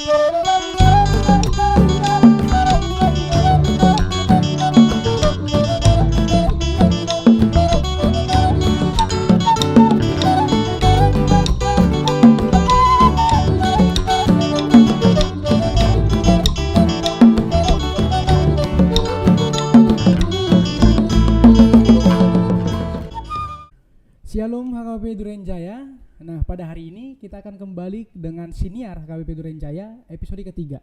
Shalom HKBP Duren Jaya. Nah, pada hari ini kita akan kembali dengan siniar HKBP Duren Jaya episode ketiga.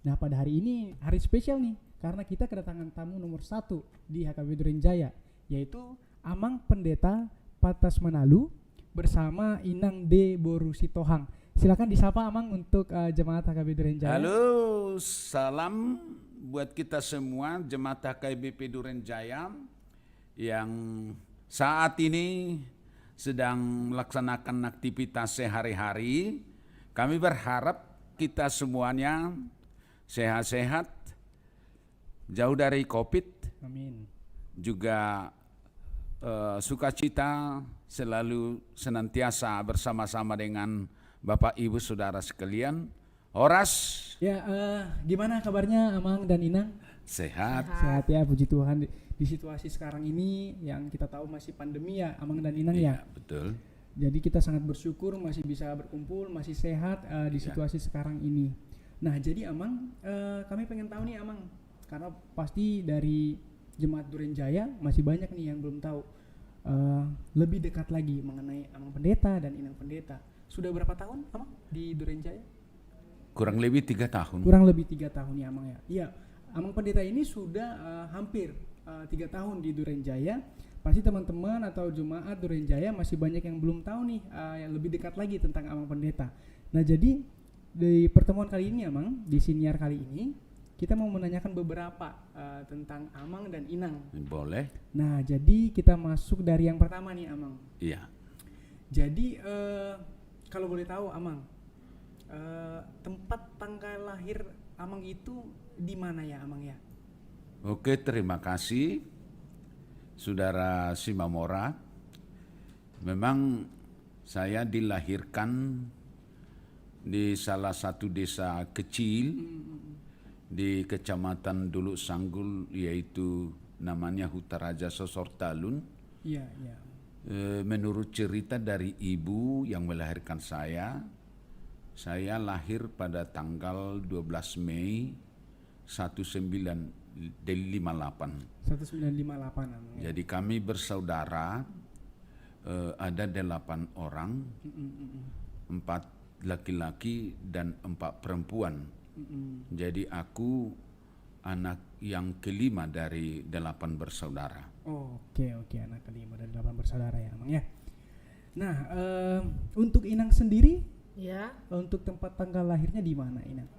Nah, pada hari ini hari spesial nih, karena kita kedatangan tamu nomor 1 di HKBP Duren Jaya, yaitu Amang Pendeta Patas Manalu bersama Inang D. Borusitohang. Silakan disapa Amang untuk jemaat HKBP Duren Jaya. Halo, salam buat kita semua jemaat HKBP Duren Jaya yang saat ini sedang melaksanakan aktivitas sehari-hari. Kami berharap kita semuanya sehat-sehat, jauh dari COVID. Amin. Juga sukacita selalu senantiasa bersama-sama dengan Bapak Ibu Saudara sekalian. Horas. Ya, gimana kabarnya Amang dan Inang? Sehat. Sehat ya, puji Tuhan. Di situasi sekarang ini yang kita tahu masih pandemi ya, Amang dan Inang ya. Betul. Jadi kita sangat bersyukur masih bisa berkumpul, masih sehat di situasi sekarang ini. Nah, jadi Amang, kami pengen tahu nih Amang, karena pasti dari Jemaat Duren Jaya masih banyak nih yang belum tahu lebih dekat lagi mengenai Amang Pendeta dan Inang Pendeta. Sudah berapa tahun Amang di Duren Jaya? Kurang lebih 3 tahun. Kurang lebih 3 tahun ya Amang ya. Iya, Amang Pendeta ini sudah hampir 3 tahun di Duren Jaya. Pasti teman-teman atau jemaat Duren Jaya masih banyak yang belum tahu nih yang lebih dekat lagi tentang Amang Pendeta. Nah, jadi di pertemuan kali ini Amang, di siniar kali ini kita mau menanyakan beberapa tentang Amang dan Inang. Boleh. Nah, jadi kita masuk dari yang pertama nih Amang. Iya. Jadi kalau boleh tahu Amang, tempat tanggal lahir Amang itu di mana ya Amang ya? Oke, terima kasih Saudara Simamora. Memang saya dilahirkan di salah satu desa kecil di Kecamatan Duluk Sanggul, yaitu namanya Hutaraja Sosortalun. Iya, iya. Menurut cerita dari ibu yang melahirkan saya lahir pada tanggal 12 Mei 1958. 1958 Amang. Ya. Jadi kami bersaudara, ada 8 orang, 4 laki-laki dan 4 perempuan. Jadi aku anak yang kelima dari 8 bersaudara. Oke, anak kelima dari 8 bersaudara ya Amang ya. Nah, untuk Inang sendiri, Ya. untuk tempat tanggal lahirnya di mana Inang?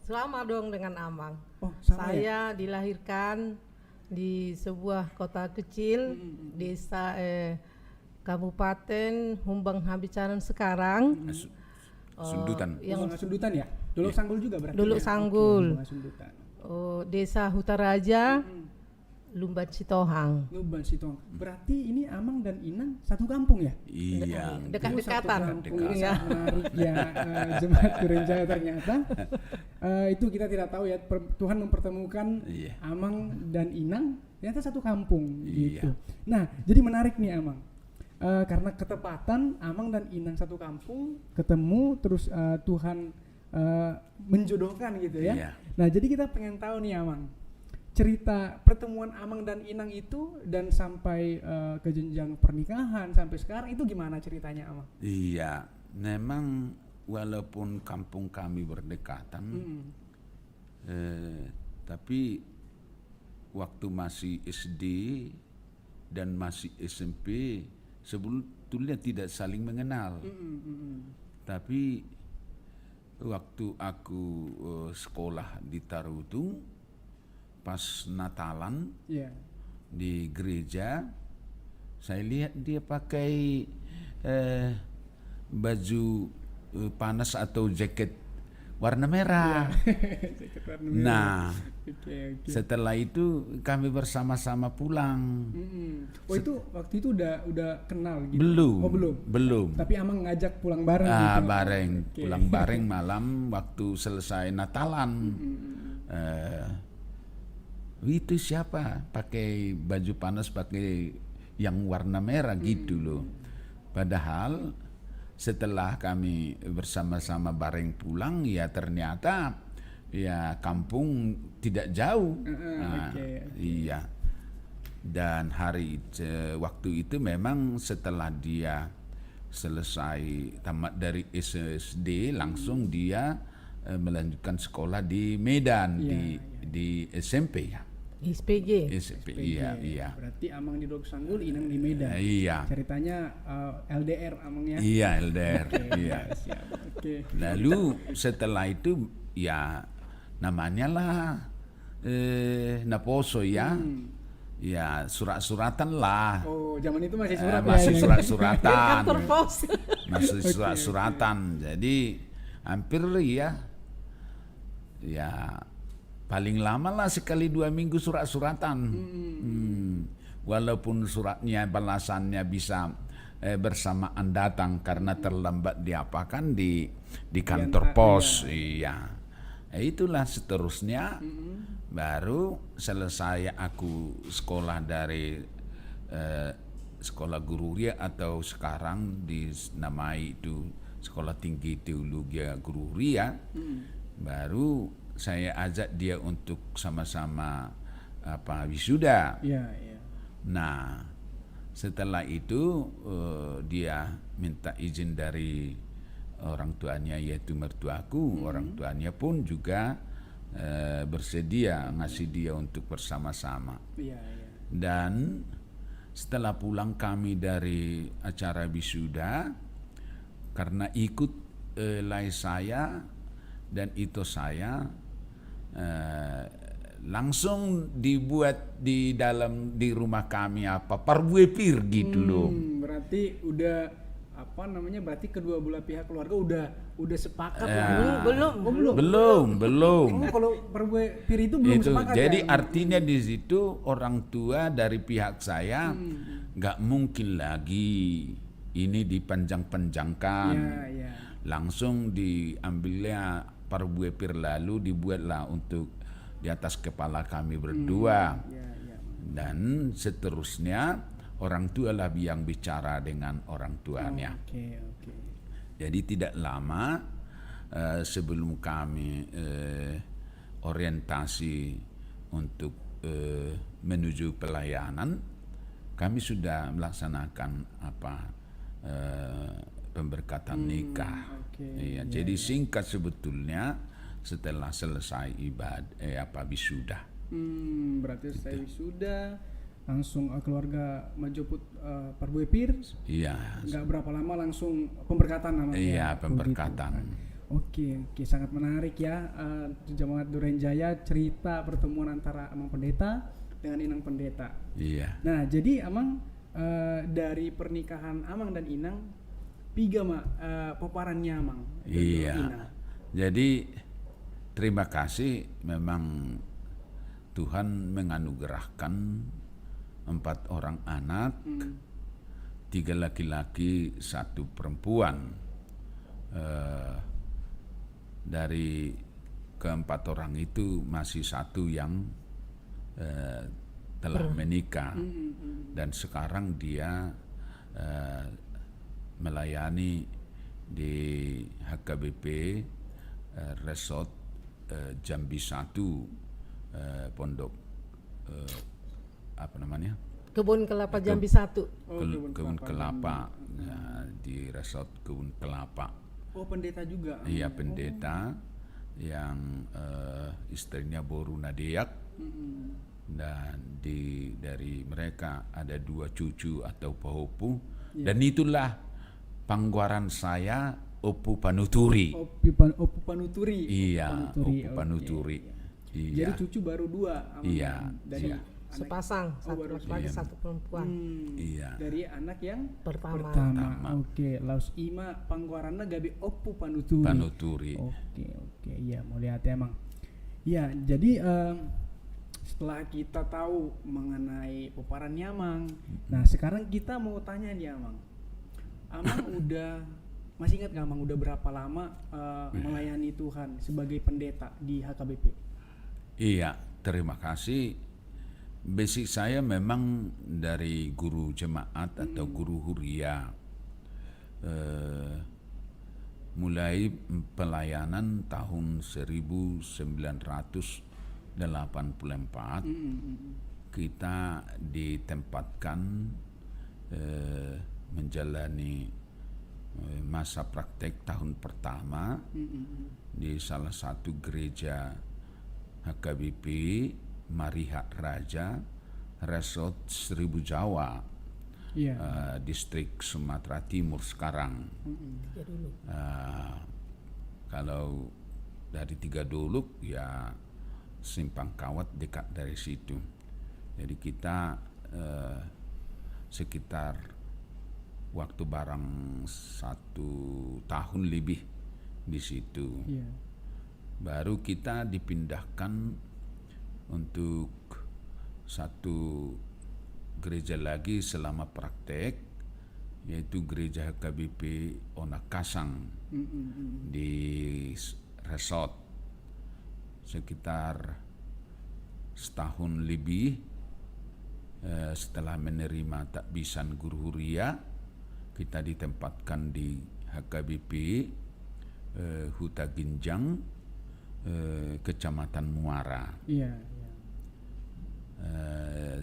Selama dong dengan Amang. Oh, sama Saya dilahirkan di sebuah kota kecil, desa Kabupaten Humbang Hambicaran sekarang. Sundutan. Yang Sundutan ya? Dulu Sanggul juga berarti. Dulu ya? Sanggul. Oke, Sundutan. Desa Hutaraja, Lumban Sitohang. Lumban Sitohang. Berarti ini Amang dan Inang satu kampung ya? Iya. Dekat-dekatan. Ini sangat menarik ya, Jemaat Duren Jaya ternyata. Itu kita tidak tahu ya, Tuhan mempertemukan Amang dan Inang ternyata satu kampung gitu. Nah, jadi menarik nih Amang. Karena ketepatan Amang dan Inang satu kampung ketemu, terus Tuhan menjodohkan gitu ya. Iya. Nah, jadi kita pengen tahu nih Amang, cerita pertemuan Amang dan Inang itu dan sampai ke jenjang pernikahan sampai sekarang itu gimana ceritanya Amang? Iya, memang walaupun kampung kami berdekatan, tapi waktu masih SD dan masih SMP sebetulnya tidak saling mengenal. Tapi waktu aku sekolah di Tarutung, pas Natalan di gereja, saya lihat dia pakai baju panas atau jaket warna merah. Jaket warna merah. Nah, Oke. setelah itu kami bersama-sama pulang. Oh itu waktu itu udah kenal gitu? Belum. Oh belum. Belum. Tapi Amang ngajak pulang bareng gitu. Bareng, Oke. pulang bareng malam waktu selesai Natalan. Itu siapa pakai baju panas pakai yang warna merah gitu loh. Padahal setelah kami bersama-sama bareng pulang ya ternyata ya kampung tidak jauh. Oke. Iya. Dan waktu itu memang setelah dia selesai tamat dari SSD langsung dia melanjutkan sekolah di Medan di SMP ya. SPG. SMP iya. Berarti Amang di Dolok Sanggul, Inang di Medan. Iya. Ceritanya LDR Amang ya. Iya LDR. Iya. Siap. Oke. Lalu setelah itu ya namanya lah Naposo ya. Ya surat-suratan lah. Oh, zaman itu masih surat Masih ya. surat-suratan. Kantor pos. Masih surat-suratan. Jadi hampir ya paling lama lah sekali 2 minggu surat-suratan. Walaupun suratnya balasannya bisa bersamaan datang karena terlambat diapakan di kantor pos. Iya. Itulah seterusnya. Baru selesai aku sekolah dari sekolah Gururia atau sekarang dinamai itu Sekolah Tinggi Teologi Gururia. Baru saya ajak dia untuk sama-sama wisuda. Iya. Nah, setelah itu dia minta izin dari orang tuanya yaitu mertuaku. Orang tuanya pun juga bersedia ngasih dia untuk bersama-sama. Iya. Dan setelah pulang kami dari acara wisuda, karena ikut lai saya dan itu saya langsung dibuat di rumah kami parbuepir gitu loh. Berarti udah berarti kedua belah pihak keluarga udah sepakat lah. Belum. Belum. Oh, kalau parbuepir itu belum Itu sepakat jadi ya? artinya di situ orang tua dari pihak saya nggak mungkin lagi ini dipanjang-panjangkan. Iya. Langsung diambilnya parbuepir lalu dibuatlah untuk di atas kepala kami berdua. Iya. Dan seterusnya orang tua lah yang bicara dengan orang tuanya. Oke. Jadi tidak lama sebelum kami orientasi untuk menuju pelayanan, kami sudah melaksanakan pemberkatan nikah. Iya, jadi singkat sebetulnya setelah selesai wisuda. Berarti saya wisuda langsung keluarga menjemput parbuepir. Iya. Nggak berapa lama langsung pemberkatan namanya. Iya, Oh, pemberkatan. gitu. Oke, sangat menarik ya. Jemaat Durenjaya, cerita pertemuan antara Amang Pendeta dengan Inang Pendeta. Iya. Nah, jadi Amang dari pernikahan Amang dan Inang, piga paparannya Amang. Iya. Inang. Jadi terima kasih, memang Tuhan menganugerahkan 4 orang anak, 3 laki-laki, 1 perempuan. Dari ke-4 orang itu masih 1 yang telah menikah dan sekarang dia melayani di HKBP Resort Jambi 1, pondok Kebun Kelapa Jambi 1. Kebun Kelapa. Nah, di Resort Kebun Kelapa. Oh, pendeta juga. Iya, pendeta yang istrinya Boru Nadeak. Dan dari mereka ada 2 cucu atau pahopu. Dan itulah pangguaran saya Opu Panuturi. Opu Panuturi. Iya, Opu Panuturi. Iya. Jadi cucu baru 2. Iya, dari iya. sepasang, satu baru laki-laki, iya. satu perempuan. Iya. Dari anak yang Pertama. pertama. Oke, laus ima panggoranna gabi oppu panuturi. Panuturi. Oke, iya mau lihat ya Mang. Iya, jadi setelah kita tahu mengenai peparannya Mang, nah sekarang kita mau tanya nih Amang. Amang udah masih ingat nggak Mang udah berapa lama melayani Tuhan sebagai pendeta di HKBP? Iya, terima kasih. Basic saya memang dari guru jemaat atau guru huria. Mulai pelayanan tahun 1984 kita ditempatkan menjalani masa praktek tahun pertama di salah satu gereja HKBP Marihat Raja Resort Seribu Jawa, Iya. distrik Sumatera Timur sekarang. Ya dulu. Kalau dari Tiga Doluk ya Simpang Kawat dekat dari situ. Jadi kita sekitar waktu barang 1 tahun lebih di situ. Iya. Baru kita dipindahkan untuk satu gereja lagi selama praktek, yaitu gereja HKBP Onakasang di resort sekitar setahun lebih. Setelah menerima takbisan guru huria, kita ditempatkan di HKBP Huta Ginjang, Kecamatan Muara. Iya.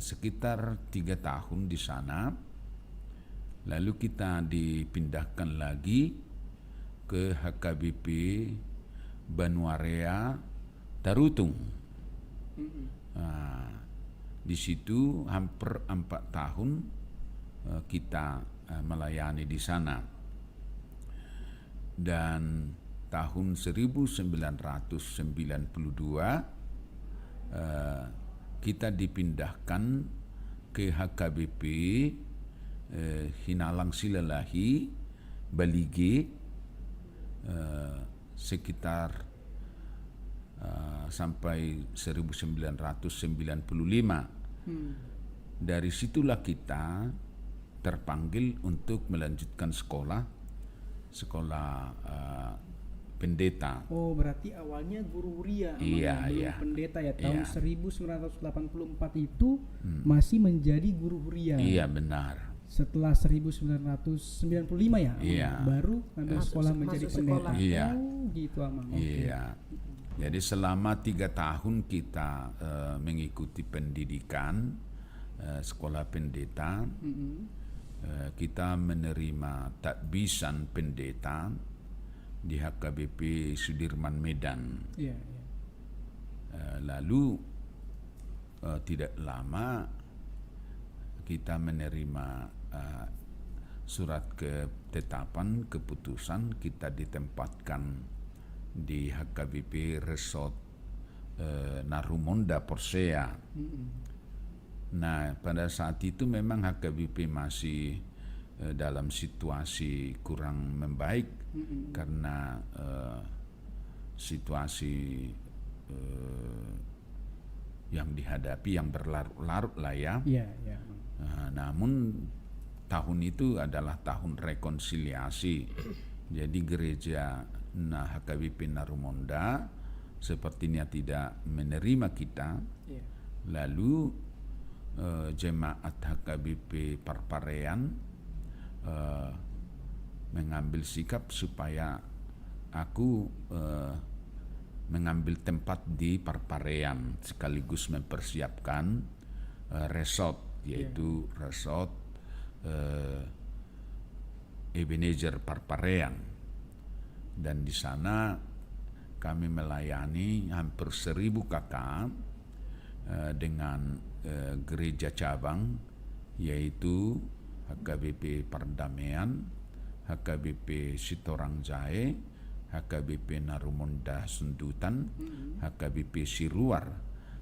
Sekitar 3 tahun di sana, lalu kita dipindahkan lagi ke HKBP Banuarea Tarutung. Di situ hampir 4 tahun kita melayani di sana. Dan tahun 1992 kita dipindahkan ke HKBP Hinalang Silalahi Balige, sekitar sampai 1995. Dari situlah kita terpanggil untuk melanjutkan sekolah pendeta. Oh, berarti awalnya guru huria, Iya, belum iya. pendeta ya. Tahun Iya. 1984 itu masih menjadi guru huria. Iya, benar. Setelah 1995 ya, Amang? Iya. Baru ngambil Masuk- sekolah menjadi masuk pendeta. sekolah. Iya. Oh, gitu Amang. Oke. Iya. Jadi selama 3 tahun kita mengikuti pendidikan sekolah pendeta. Kita menerima takbisan pendeta di HKBP Sudirman Medan. Iya, iya. Lalu tidak lama kita menerima surat ketetapan keputusan kita ditempatkan di HKBP Resort Narumonda Porsea. Nah, pada saat itu memang HKBP masih dalam situasi kurang membaik karena situasi yang dihadapi yang berlarut-larut lah ya. Iya, iya. Namun tahun itu adalah tahun rekonsiliasi. Jadi gereja HKBP Narumonda sepertinya tidak menerima kita. Iya. Lalu jemaat HKBP Parparean mengambil sikap supaya aku mengambil tempat di Parparean sekaligus mempersiapkan resort, yaitu resort Ebenezer Parparean. Dan di sana kami melayani hampir 1000 kakak dengan gereja cabang, yaitu HKBP Perdamaian, HKBP Sitorang Jahe, HKBP Narumonda Sundutan, HKBP Siruar,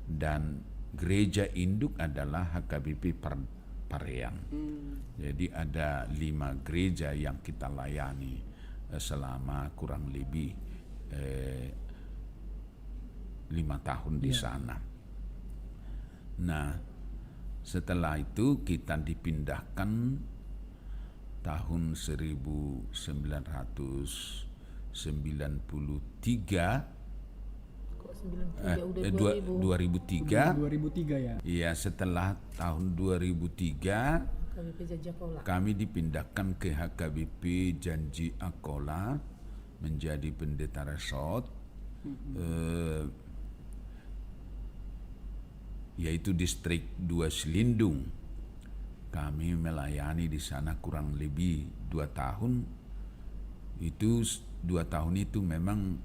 dan gereja induk adalah HKBP Parean. Jadi ada 5 gereja yang kita layani selama kurang lebih 5 tahun di sana. Nah, setelah itu kita dipindahkan tahun 1993, Kok 93 udah 2000. 2003. 2003 ya. Iya, setelah tahun 2003 KBP Jajakola. kami dipindahkan ke HKBP Janji Akola menjadi pendeta resort, yaitu distrik 2 Selindung. Kami melayani di sana kurang lebih 2 tahun. Itu 2 tahun itu memang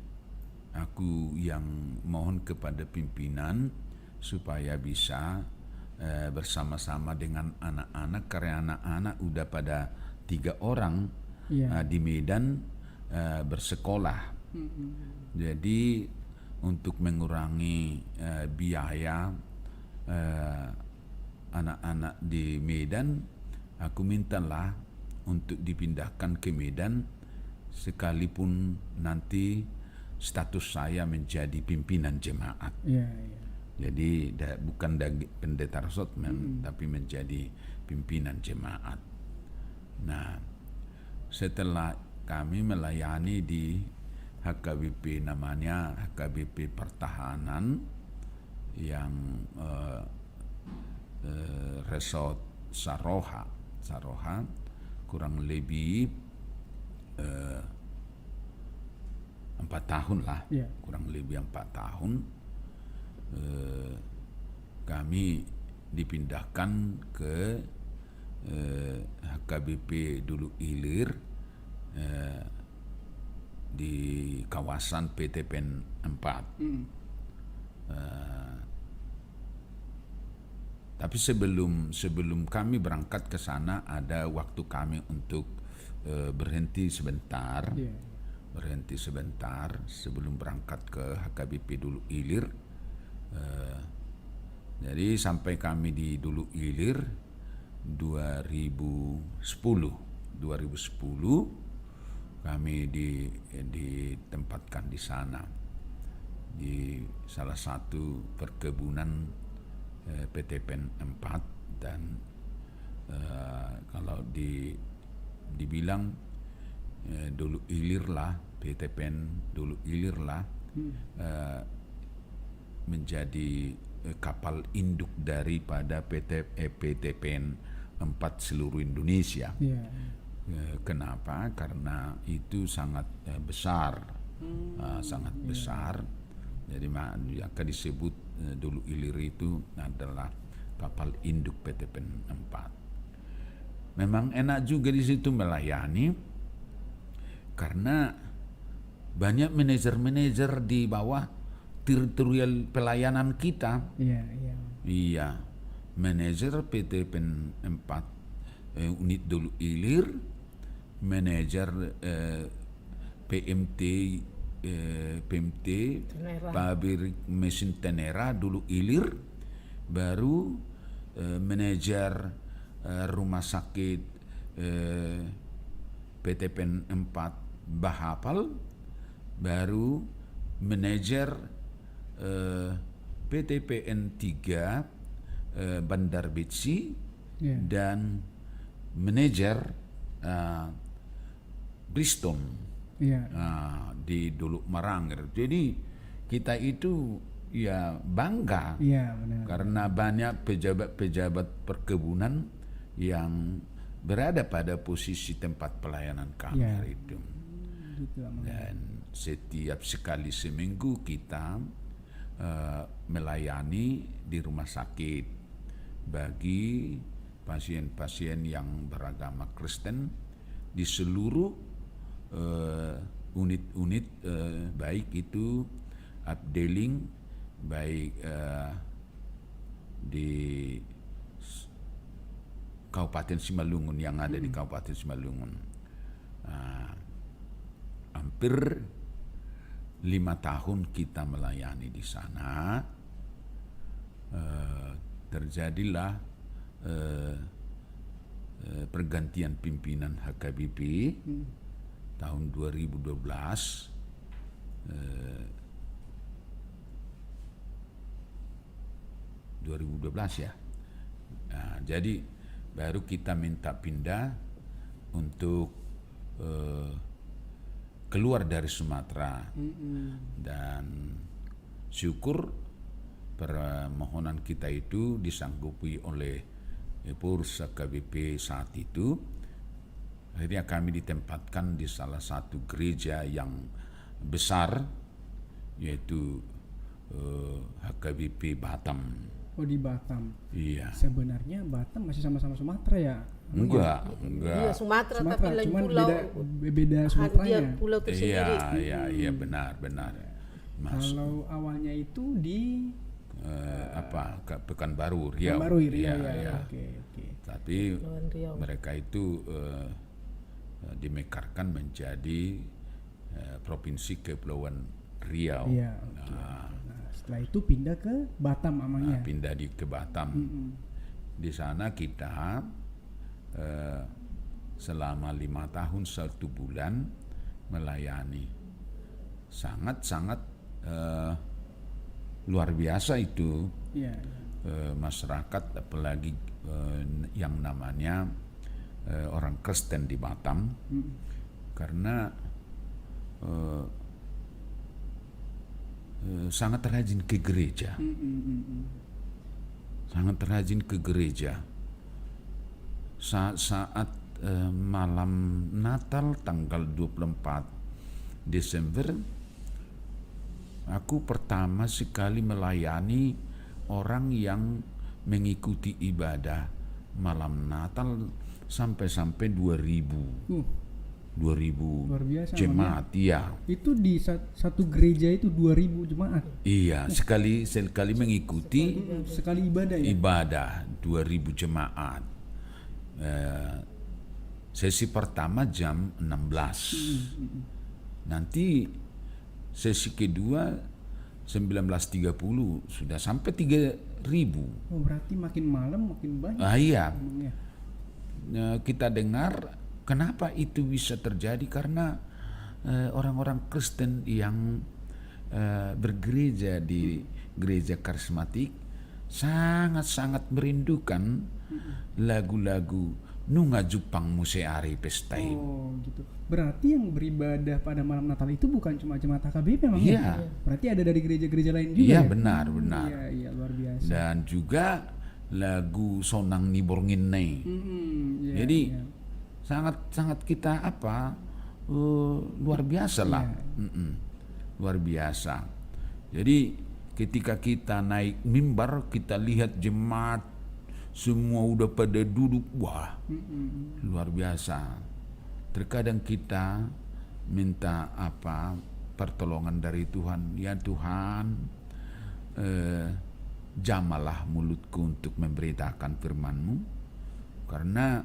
aku yang mohon kepada pimpinan supaya bisa bersama-sama dengan anak-anak, karena anak-anak udah pada 3 orang di Medan bersekolah. Jadi untuk mengurangi biaya anak-anak di Medan, aku mintalah untuk dipindahkan ke Medan, sekalipun nanti status saya menjadi pimpinan jemaat. Jadi bukan pendeta resort, tapi menjadi pimpinan jemaat. Nah, setelah kami melayani di HKBP, namanya HKBP Pertahanan, yang resort Saroha kurang lebih 4 tahun lah, kurang lebih 4 tahun. Kami dipindahkan ke HKBP Dulu Ilir di kawasan PTPN 4. Tapi sebelum kami berangkat ke sana, ada waktu kami untuk berhenti sebentar sebelum berangkat ke HKBP Dulu Ilir. Jadi sampai kami di Dulu Ilir 2010 kami ditempatkan di sana, di salah satu perkebunan PTPN 4. Dan kalau dibilang Dulu Ilir lah, PTPN Dulu Ilir lah menjadi kapal induk daripada PTPN 4 seluruh Indonesia. Kenapa? Karena itu sangat besar, sangat besar. Jadi maka disebut Dulu Ilir itu adalah kapal induk PTPN 4. Memang enak juga di situ melayani, karena banyak manajer-manajer di bawah teritorial pelayanan kita. Iya, manajer PTPN 4 unit Dulu Ilir, manajer PMT pabrik mesin Tenera Dulu Ilir, baru manajer rumah sakit PTPN 4 Bahapal, baru manajer PTPN 3 Bandar Betsi, dan manajer Bristol di Dulu Marangger. Jadi kita itu ya bangga, karena banyak pejabat-pejabat perkebunan yang berada pada posisi tempat pelayanan kami hari itu. Dan setiap sekali seminggu kita melayani di rumah sakit bagi pasien-pasien yang beragama Kristen di seluruh unit-unit, baik itu updeling, baik di Kabupaten Simalungun, yang ada di Kabupaten Simalungun. Hampir 5 tahun kita melayani di sana. terjadilah pergantian pimpinan HKBP tahun 2012. 2012 ya. Nah, jadi baru kita minta pindah untuk keluar dari Sumatera. Dan syukur permohonan kita itu disanggupi oleh pengurus HKBP saat itu. Akhirnya kami ditempatkan di salah satu gereja yang besar, yaitu HKBP Batam. Oh, di Batam. Iya. Sebenarnya Batam masih sama-sama Sumatera ya? Enggak. Dia Sumatera tapi Sumatera, lain cuman pulau. beda Sumateranya. Dia pulau tersendiri. Iya, benar. Kalau awalnya itu di Pekanbaru, Riau. Pekanbaru, Riau ya. Iya. Oke. Tapi Kepulauan Riau. mereka itu dimekarkan menjadi provinsi Kepulauan Riau. Iya. Nah, setelah itu pindah ke Batam amangnya. Pindah ke Batam. Di sana kita selama 5 tahun 1 bulan melayani. Sangat-sangat luar biasa itu. Iya. Masyarakat, apalagi yang namanya orang Kristen di Batam, karena sangat rajin ke gereja. Sangat rajin ke gereja. Saat malam Natal tanggal 24 Desember, aku pertama sekali melayani orang yang mengikuti ibadah malam Natal sampai 2000 Luar biasa, jemaat. Iya. Itu di satu gereja itu 2000 jemaat. Iya, sekali mengikuti Sekali ibadah ya. ibadah 2000 jemaat. Sesi pertama jam 16. Nanti sesi kedua 19.30 sudah sampai 3.000. Oh, berarti makin malam makin banyak. Iya. Emangnya. Kita dengar kenapa itu bisa terjadi, karena orang-orang Kristen yang bergereja di gereja karismatik sangat-sangat merindukan lagu-lagu Nunga Jupang Museari Pestai. Oh, gitu. Berarti yang beribadah pada malam Natal itu bukan cuma jemaat HKBP memang? Iya. Ya? Berarti ada dari gereja-gereja lain juga. Iya, ya? benar. Iya, luar biasa. Dan juga lagu Sonang Niborngin Nei. Iya, Jadi iya. sangat kita luar biasa lah. Iya. Luar biasa. Jadi ketika kita naik mimbar, kita lihat jemaat semua udah pada duduk, wah, luar biasa. Terkadang kita minta pertolongan dari Tuhan. Ya Tuhan, jamalah mulutku untuk memberitakan firman-Mu, karena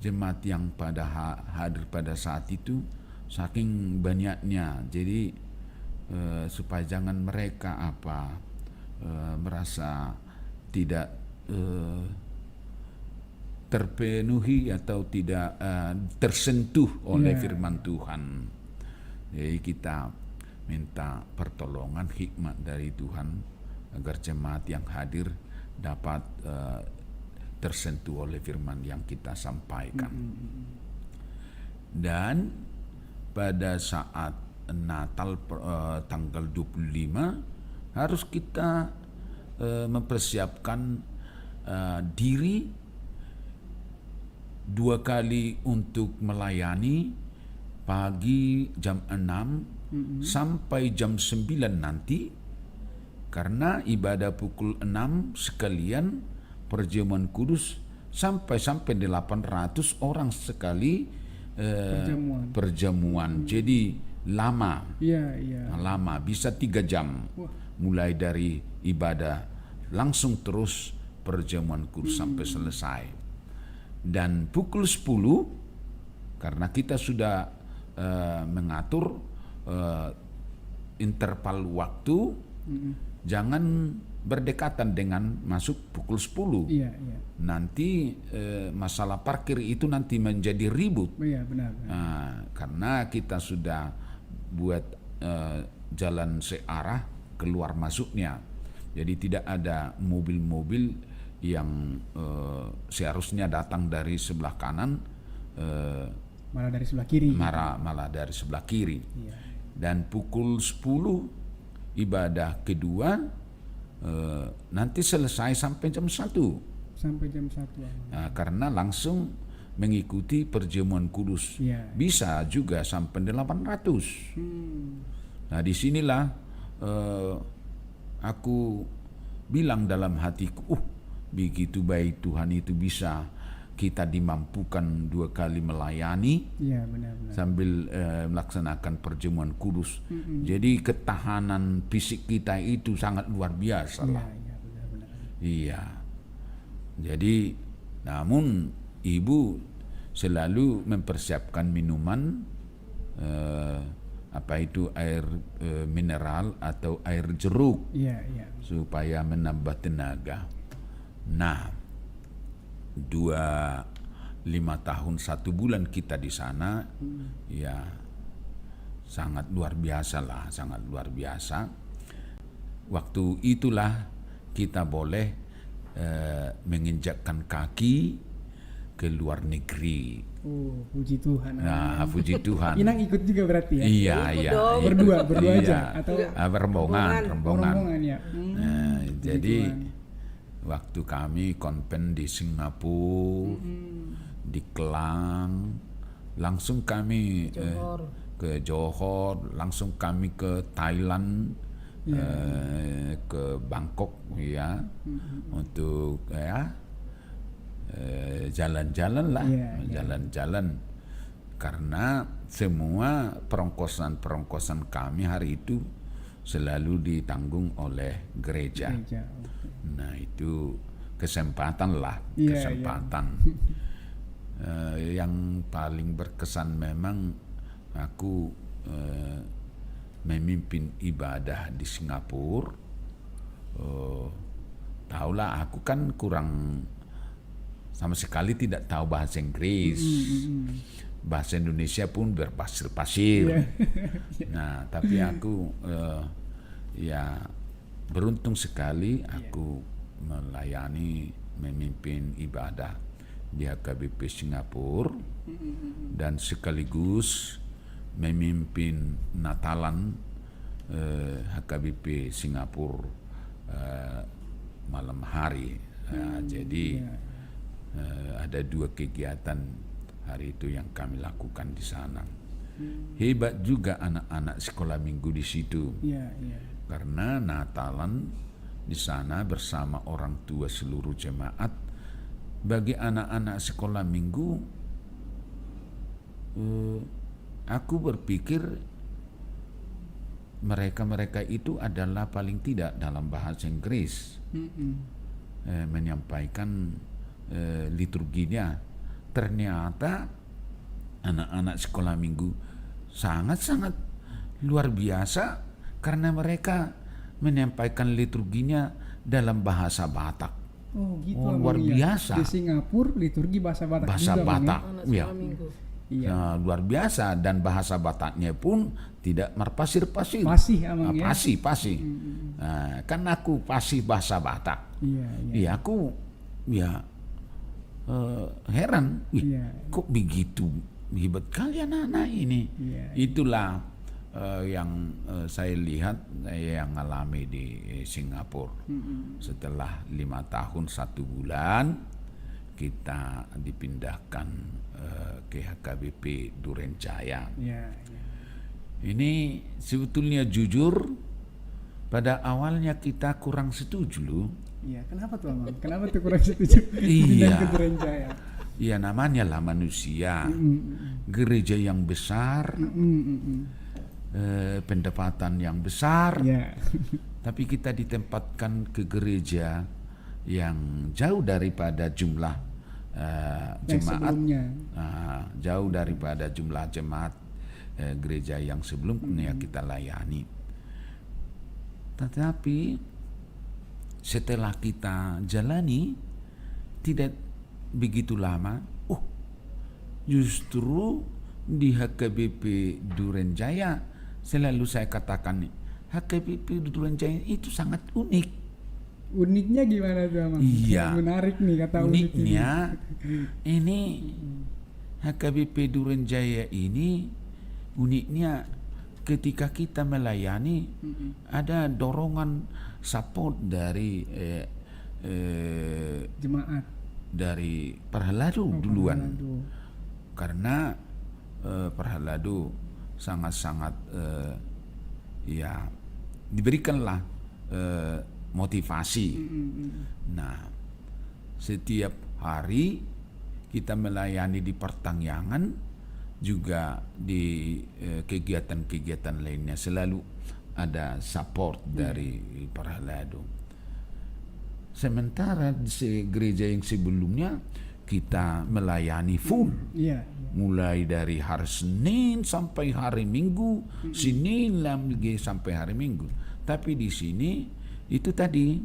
jemaat yang pada hadir pada saat itu saking banyaknya. Jadi supaya jangan mereka merasa tidak terpenuhi atau tidak tersentuh oleh firman Tuhan. Jadi kita minta pertolongan hikmat dari Tuhan agar jemaat yang hadir dapat tersentuh oleh firman yang kita sampaikan. Dan pada saat Natal tanggal 25 harus kita mempersiapkan diri 2 kali untuk melayani, pagi jam 6 sampai jam 9 nanti, karena ibadah pukul 6 sekalian perjamuan kudus sampai 800 orang sekali perjamuan. Jadi lama. Iya. Lama, bisa 3 jam. Mulai dari ibadah langsung terus perjamuan kudus sampai selesai. Dan pukul 10, karena kita sudah mengatur interval waktu, jangan berdekatan dengan masuk pukul 10. Iya, iya. Nanti masalah parkir itu nanti menjadi ribut. Iya, benar. Karena kita sudah buat jalan searah keluar masuknya. Jadi tidak ada mobil-mobil yang seharusnya datang dari sebelah kanan Malah dari sebelah kiri. malah dari sebelah kiri. Iya. Dan pukul 10 ibadah kedua nanti selesai sampai jam 1. Sampai jam 1. Karena langsung mengikuti perjamuan kudus. Iya. Bisa juga sampai 800. Nah disinilah aku bilang dalam hatiku, begitu baik Tuhan itu bisa kita dimampukan 2 kali melayani. Iya, benar-benar. Sambil melaksanakan perjamuan kudus. Jadi ketahanan fisik kita itu sangat luar biasa lah. Iya, benar-benar. Iya. Jadi namun ibu selalu mempersiapkan minuman apa itu air mineral atau air jeruk. Iya, iya. Supaya menambah tenaga. Nah, 5 tahun 1 bulan kita di sana, ya sangat luar biasa lah, sangat luar biasa. Waktu itulah kita boleh menginjakkan kaki ke luar negeri. Oh, puji Tuhan. Nah, puji Tuhan. Inang ikut juga berarti ya? Iya, Ikut iya. dong. Berdua Iya. aja atau Rombongan. rombongan ya? Jadi waktu kami konven di Singapura, di Kelang, langsung kami ke Johor, langsung kami ke Thailand, ke Bangkok ya, untuk jalan-jalan lah, jalan-jalan. Karena semua perongkosan kami hari itu selalu ditanggung oleh gereja. Nah itu kesempatan lah, kesempatan. Yang paling berkesan memang aku memimpin ibadah di Singapura. Tahulah aku kan kurang, sama sekali tidak tahu bahasa Inggris. Bahasa Indonesia pun berpasir-pasir. Nah tapi aku ya beruntung sekali aku melayani, memimpin ibadah di HKBP Singapura dan sekaligus memimpin Natalan HKBP Singapura malam hari. Jadi ada 2 kegiatan hari itu yang kami lakukan di sana. Hebat juga anak-anak sekolah minggu di situ. Karena Natalan di sana bersama orang tua seluruh jemaat. Bagi anak-anak sekolah minggu, aku berpikir mereka itu adalah paling tidak dalam bahasa Inggris menyampaikan liturginya. Ternyata anak-anak sekolah minggu sangat-sangat luar biasa karena mereka menyampaikan liturginya dalam bahasa Batak. Oh gitu. Luar biasa. Di Singapura liturgi bahasa Batak. Bahasa juga, Batak, Ya. Nah, luar biasa, dan bahasa Bataknya pun tidak marpasir-pasir. Pasih amang ya. Pasih. Nah, kan aku pasih bahasa Batak. Iya, aku heran. Kok begitu hebat kalian anak ini. Itulah yang saya lihat, yang alami di Singapura. Setelah 5 tahun 1 bulan kita dipindahkan ke HKBP Durenjaya. Ini sebetulnya jujur pada awalnya kita kurang setuju loh. Iya, kenapa tuh Amang? Kenapa tuh kurang setuju? Iya. Ke Durenjaya. Iya, namanya lah manusia. Gereja yang besar, pendapatan yang besar, tapi kita ditempatkan ke gereja yang jauh daripada jumlah jemaat, jauh daripada jumlah jemaat gereja yang sebelumnya kita layani. Tetapi setelah kita jalani tidak begitu lama, justru di HKBP Durenjaya selalu saya katakan, HKBP Durenjaya itu sangat unik. Uniknya gimana tuh, Amang? Iya. Menarik nih kata Uniknya ini HKBP Durenjaya ini uniknya ketika kita melayani ada dorongan support dari jemaat dari Perheladu duluan. Perheladu. Karena Perheladu sangat-sangat ya diberikanlah motivasi. Nah, setiap hari kita melayani di pertangyangan, juga di kegiatan-kegiatan lainnya selalu ada support dari Perheladu. Sementara di gereja yang sebelumnya kita melayani full. Iya. Mulai dari hari Senin sampai hari Minggu, Senin lagi sampai hari Minggu. Tapi di sini itu tadi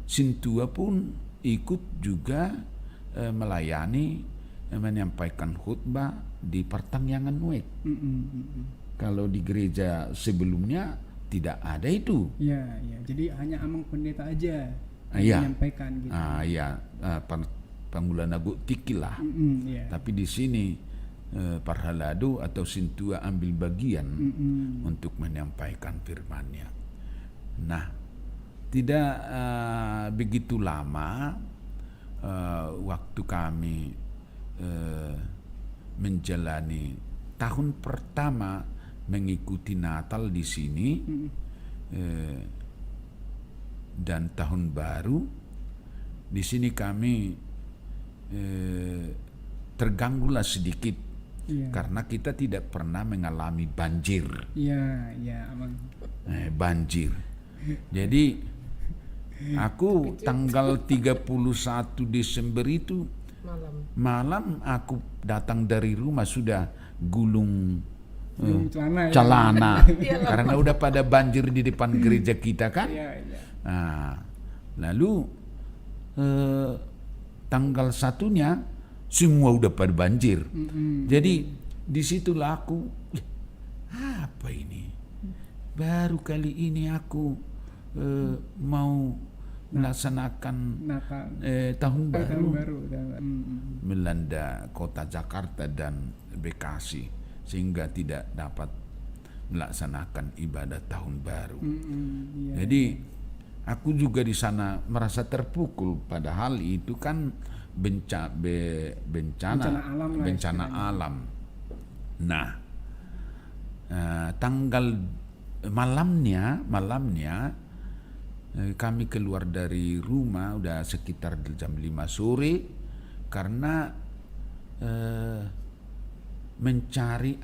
Sintua pun ikut juga melayani, menyampaikan khutbah di pertangyangan Wek. Kalau di gereja sebelumnya tidak ada itu. Iya. Jadi hanya Amang pendeta aja Iya. menyampaikan gitu. Panggulan Agu Tikilah. Iya. Tapi di sini Perheladu atau Sintua ambil bagian untuk menyampaikan firman-Nya. Nah, tidak begitu lama waktu kami menjalani tahun pertama mengikuti Natal di sini dan tahun baru di sini kami terganggulah sedikit. Iya. Karena kita tidak pernah mengalami banjir. Iya, Amang. Banjir. Jadi aku tanggal 31 Desember itu malam aku datang dari rumah sudah gulung celana karena udah pada banjir di depan gereja kita kan. Iya. Nah, lalu tanggal 1-nya semua udah pada banjir. Jadi disitulah aku, apa ini? Baru kali ini aku mau melaksanakan Natal. tahun baru. Melanda Melanda kota Jakarta dan Bekasi sehingga tidak dapat melaksanakan ibadah tahun baru. Iya. Jadi aku juga di sana merasa terpukul, padahal itu kan bencana alam. Nah, tanggal malamnya kami keluar dari rumah udah sekitar jam 5 sore karena mencari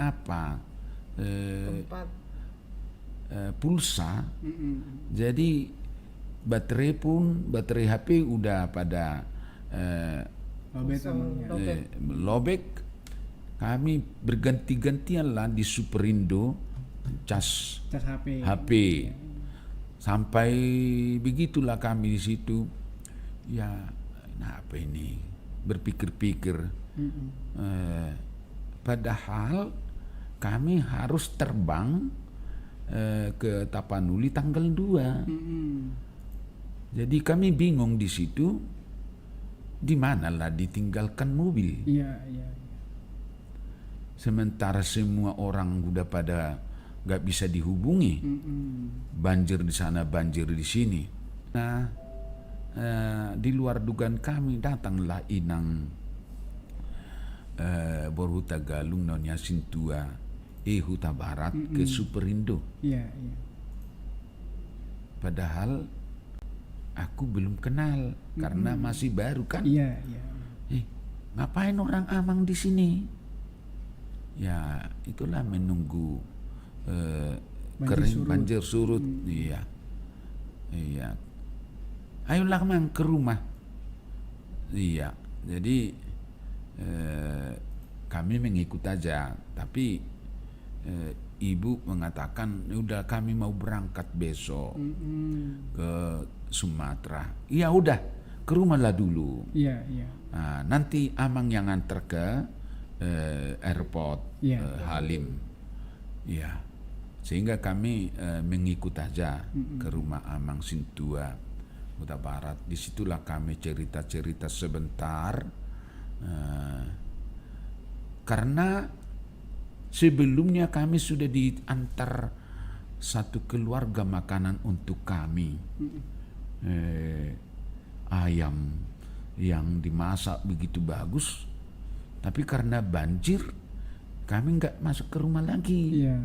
pulsa. Jadi baterai HP udah pada lobek. Kami berganti-gantian lah di Superindo cas HP. Sampai begitulah kami di situ. Ya, apa ini? Berpikir-pikir. Padahal kami harus terbang ke Tapanuli tanggal 2. Jadi kami bingung di situ, di mana lah ditinggalkan mobil. Iya. Sementara semua orang udah pada nggak bisa dihubungi, banjir di sana, banjir di sini. Nah, di luar dugaan kami datanglah inang Borhuta Galung Nonya Sintua Huta Barat ke Superindo. Iya. Padahal aku belum kenal karena masih baru kan. Iya. Ngapain orang Amang di sini? Ya, itulah menunggu banjir surut. Iya. Ayolah Mang ke rumah. Iya. Jadi kami mengikut aja, tapi ibu mengatakan udah kami mau berangkat besok ke Sumatera. Ya udah ke rumah lah dulu. Iya, iya. Nah, nanti Amang yang antar ke airport Halim. Ya, sehingga kami mengikut aja ke rumah Amang Sintua Huta Barat. Disitulah kami cerita-cerita sebentar. Karena sebelumnya kami sudah diantar satu keluarga makanan untuk kami. Ayam yang dimasak begitu bagus, tapi karena banjir kami nggak masuk ke rumah lagi. Iya.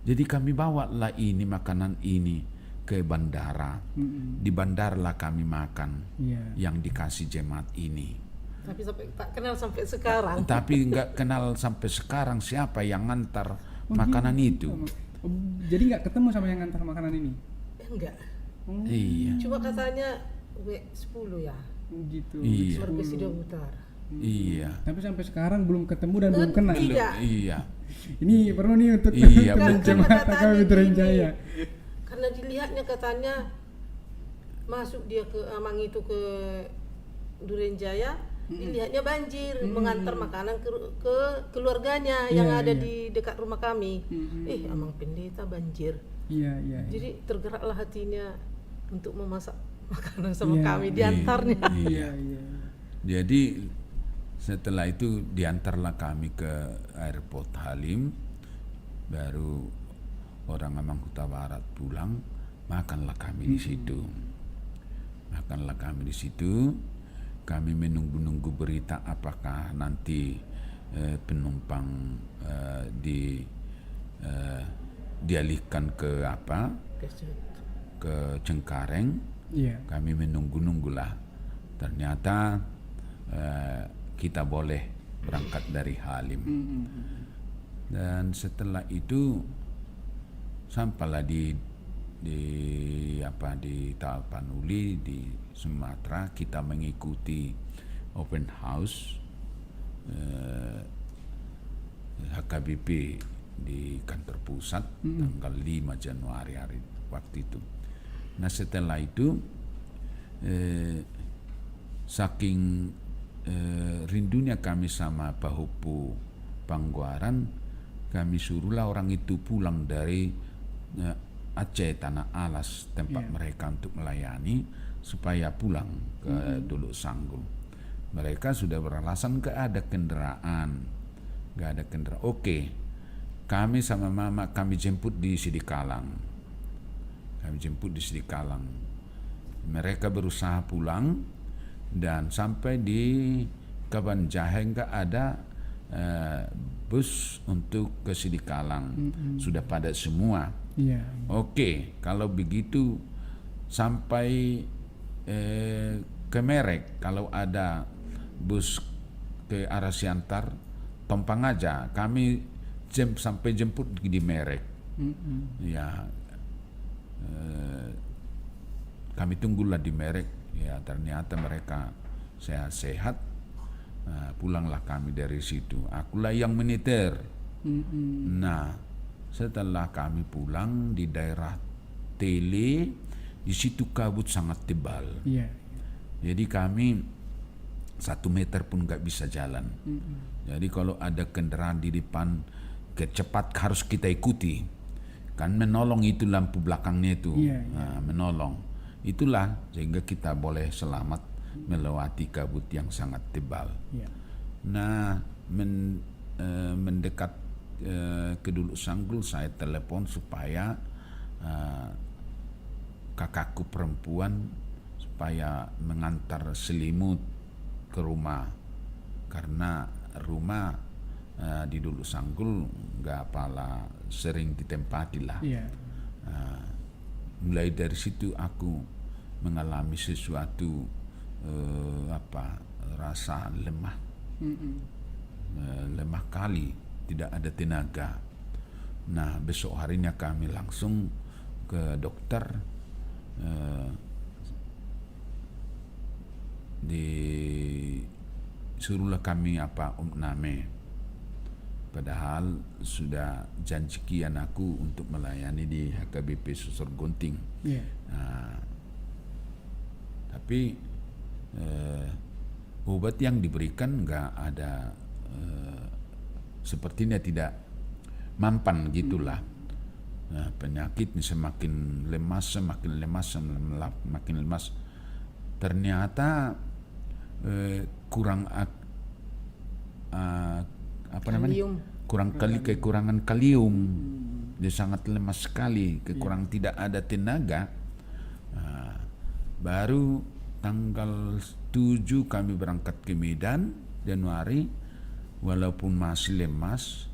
Jadi kami bawalah ini makanan ini ke bandara. Di bandara lah kami makan yang dikasih jemaat ini. Tapi sampai tak kenal sampai sekarang. Tapi nggak kenal sampai sekarang siapa yang ngantar makanan itu. Jadi nggak ketemu sama yang ngantar makanan ini? Enggak. Iya. Cuma katanya W10 ya. Gitu. Iya. Margasida Utara. Iya. Tapi sampai sekarang belum ketemu dan belum kenal. Tidak. Iya. Ini perlu nih untuk Iya, jemaat KKP Duren Jaya. Karena dilihatnya katanya masuk dia ke Amang itu ke Duren Jaya, dilihatnya banjir, mengantar makanan ke keluarganya yang ada di dekat rumah kami. Amang Pendeta banjir. Iya, iya. Jadi tergeraklah hatinya untuk memasak makanan sama kami, diantarnya. Iya. Jadi setelah itu diantarlah kami ke airport Halim, baru orang Amang Huta Barat pulang, makanlah kami di situ. Makanlah kami di situ. Kami menunggu-nunggu berita apakah nanti penumpang dialihkan ke apa? Ke Cengkareng. Iya. Kami menunggu-nunggulah. Ternyata kita boleh berangkat dari Halim. Dan setelah itu sampailah di Tapanuli di Sumatera, kita mengikuti open house HKBP di kantor pusat tanggal 5 Januari waktu itu. Nah setelah itu saking rindunya kami sama Pahupu Pangguaran, kami suruhlah orang itu pulang dari Aceh Tanah Alas tempat mereka untuk melayani supaya pulang ke Duluk Sanggul. Mereka sudah beralasan gak ada kendaraan. Oke, kami sama mama kami jemput di Sidikalang. Mereka berusaha pulang dan sampai di Kabanjahe gak ada bus untuk ke Sidikalang. Sudah padat semua. Oke, kalau begitu sampai ke Merek, kalau ada bus ke arah Siantar, tompang aja. Kami sampai jemput di Merek. Ya, kami tunggulah di Merek. Ya, ternyata mereka sehat. Pulanglah kami dari situ. Akulah yang menyetir. Nah, setelah kami pulang di daerah Tele, di situ kabut sangat tebal. Jadi kami 1 meter pun nggak bisa jalan. Jadi kalau ada kendaraan di depan kecepat harus kita ikuti. Kan menolong itu lampu belakangnya itu, menolong. Itulah sehingga kita boleh selamat melewati kabut yang sangat tebal. Nah, mendekat ke Duluk Sanggul, saya telepon supaya kakakku perempuan supaya mengantar selimut ke rumah, karena rumah di Duluk Sanggul nggak apalah sering ditempati lah. Mulai dari situ aku mengalami sesuatu rasa lemah, lemah kali, tidak ada tenaga. Nah besok harinya kami langsung ke dokter, disuruhlah kami umname. Padahal sudah janjian aku untuk melayani di HKBP Susur Gunting. Iya. Nah, tapi obat yang diberikan nggak ada, sepertinya tidak mampan gitulah. Nah, penyakit semakin lemas, semakin lemas. Ternyata kurang Kalium. kekurangan kalium. Dia sangat lemas sekali, kekurangan tidak ada tenaga. Nah, baru tanggal 7 kami berangkat ke Medan Januari, walaupun masih lemas.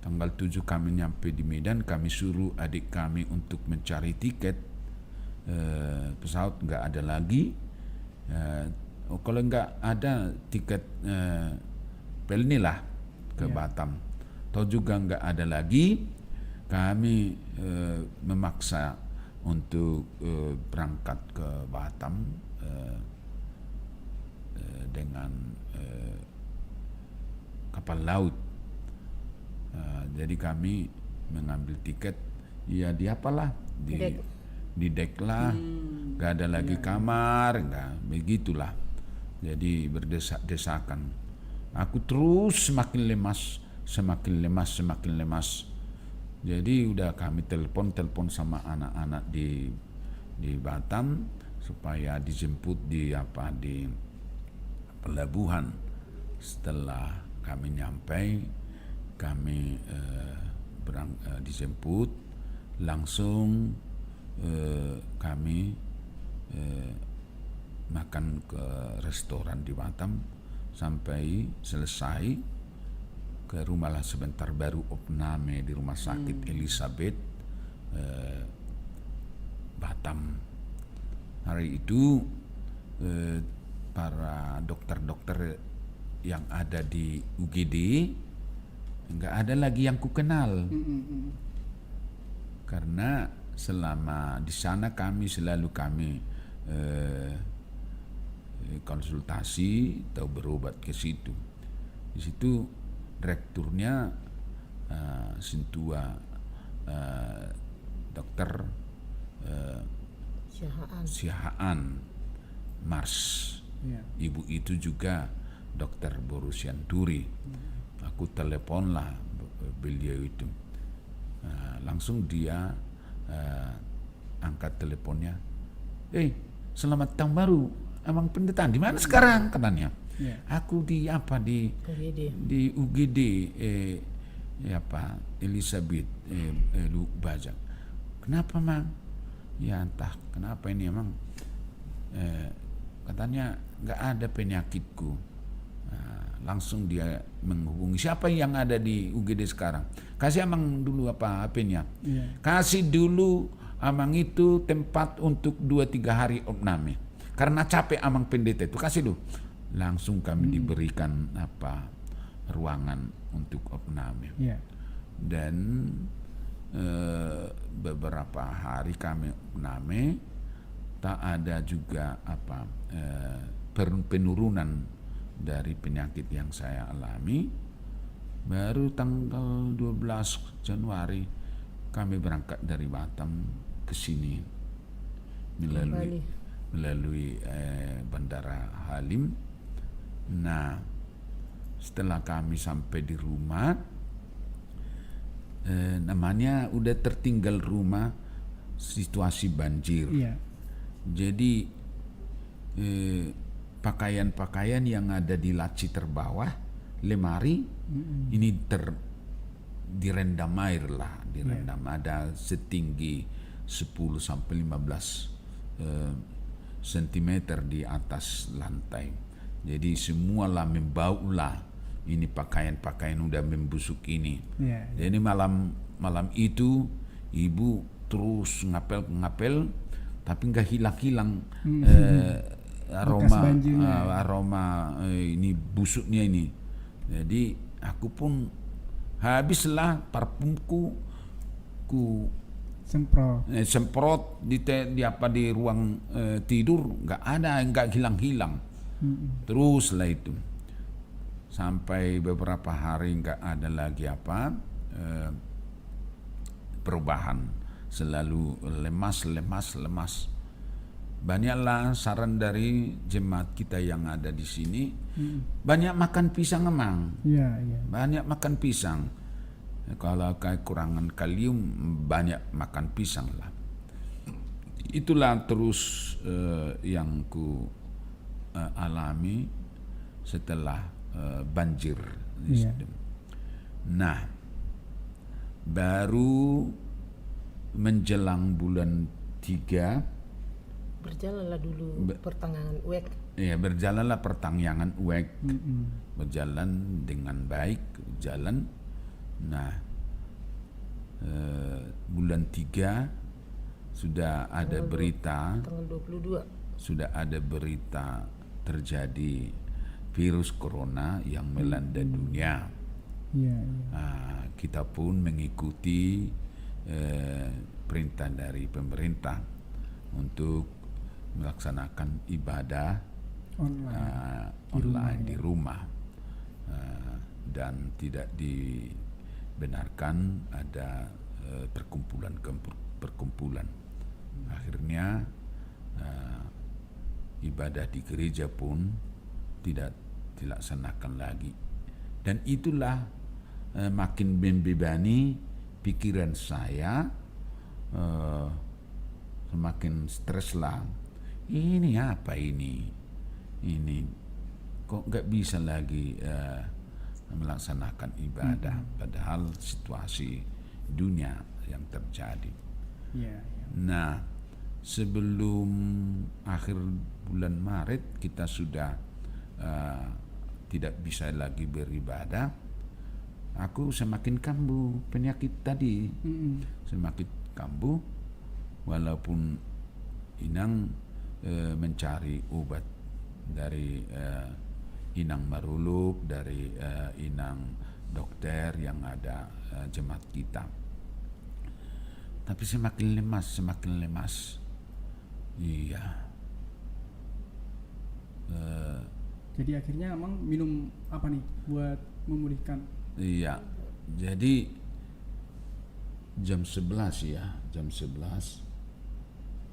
Tanggal 7 kami nyampe di Medan, kami suruh adik kami untuk mencari tiket pesawat, nggak ada lagi. Kalau nggak ada tiket pelni lah ke Batam, atau juga nggak ada lagi, kami memaksa untuk berangkat ke Batam dengan kapal laut. Jadi kami mengambil tiket, ya di apalah, di dek lah, nggak ada lagi kamar, nggak begitulah. Jadi berdesak-desakan. Aku terus semakin lemas. Jadi udah kami telepon sama anak-anak di Batam supaya dijemput di pelabuhan. Setelah kami nyampe, kami dijemput, langsung kami makan ke restoran di Batam sampai selesai. Ke rumah lah sebentar, baru opname di rumah sakit Elizabeth Batam. Hari itu para dokter-dokter yang ada di UGD nggak ada lagi yang ku kenal, karena selama di sana selalu kami konsultasi atau berobat ke situ. Di situ direkturnya Sintua Dokter Siahaan Mars. Ibu itu juga Dokter Borusian Turi. Aku teleponlah beliau itu, langsung dia angkat teleponnya. Selamat tahun baru, Abang Pendeta, di mana sekarang, katanya. Aku di UGD Elizabeth Lu Bajak. Kenapa, Mang? Ya entah kenapa ini, emang katanya nggak ada penyakitku. Langsung dia menghubungi, siapa yang ada di UGD sekarang, kasih Amang dulu HP-nya. Kasih dulu Amang itu tempat untuk 2-3 hari opname, karena capek Amang Pendeta itu, kasih dulu. Langsung kami diberikan ruangan untuk opname. Dan beberapa hari kami opname, tak ada juga penurunan dari penyakit yang saya alami. Baru tanggal 12 Januari kami berangkat dari Batam ke sini melalui Bandara Halim. Nah, setelah kami sampai di rumah, namanya udah tertinggal rumah, situasi banjir. Jadi pakaian-pakaian yang ada di laci terbawah, lemari, ini direndam air lah, ada setinggi 10 sampai 15 cm di atas lantai. Jadi semua lah membau lah, ini pakaian-pakaian udah membusuk ini. Jadi malam itu ibu terus ngapel, tapi nggak hilang aroma ini busuknya ini. Jadi aku pun habislah parfumku, ku semprot di ruang tidur, nggak hilang. Teruslah itu sampai beberapa hari nggak ada lagi perubahan, selalu lemas. Banyaklah saran dari jemaat kita yang ada di sini, banyak makan pisang emang, banyak makan pisang. Kalau kekurangan kalium, banyak makan pisang lah. Itulah terus yang ku alami setelah banjir di situ. Nah, baru menjelang bulan 3 Berjalanlah dulu pertengahan UEK. ya, berjalanlah pertengahan UEK, berjalan dengan baik, jalan. Nah, bulan 3 sudah ada berita, Tanggal 22. sudah ada berita terjadi virus corona yang melanda dunia. Kita pun mengikuti perintah dari pemerintah untuk melaksanakan ibadah online di rumah, dan tidak dibenarkan ada perkumpulan. Akhirnya ibadah di gereja pun tidak dilaksanakan lagi, dan itulah makin membebani pikiran saya, semakin stres lah. Ini apa ini kok nggak bisa lagi melaksanakan ibadah, padahal situasi dunia yang terjadi. Nah, sebelum akhir bulan Maret kita sudah tidak bisa lagi beribadah. Aku semakin kambuh penyakit tadi, semakin kambuh, walaupun Inang mencari obat dari Inang Maruluk, dari Inang dokter yang ada jemaat kita, tapi semakin lemas. Iya. Jadi akhirnya emang minum apa nih buat memulihkan? Iya. Jadi jam 11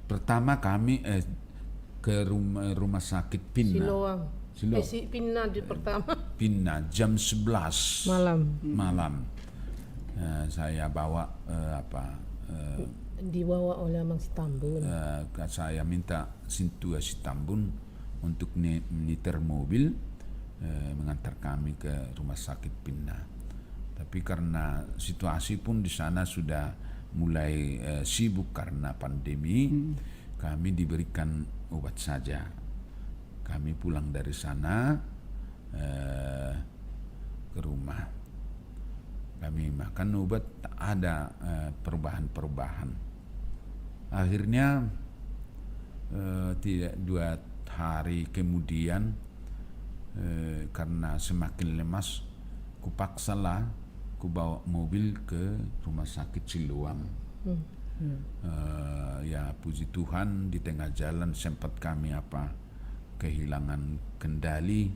pertama kami ke rumah sakit Pinna. Siloam. Pinna di pertama. Pinna jam 11 malam. Saya bawa dibawa oleh Mang Sitambun. Saya minta Sintua Sitambun untuk menyetir mobil mengantar kami ke rumah sakit Pinna. Tapi karena situasi pun di sana sudah mulai sibuk karena pandemi, kami diberikan obat saja. Kami pulang dari sana ke rumah. Kami makan obat, tak ada perubahan. Akhirnya tidak 2 hari kemudian, karena semakin lemas, kupaksalah ku bawa mobil ke rumah sakit Siloam. Ya puji Tuhan, di tengah jalan sempat kami kehilangan kendali,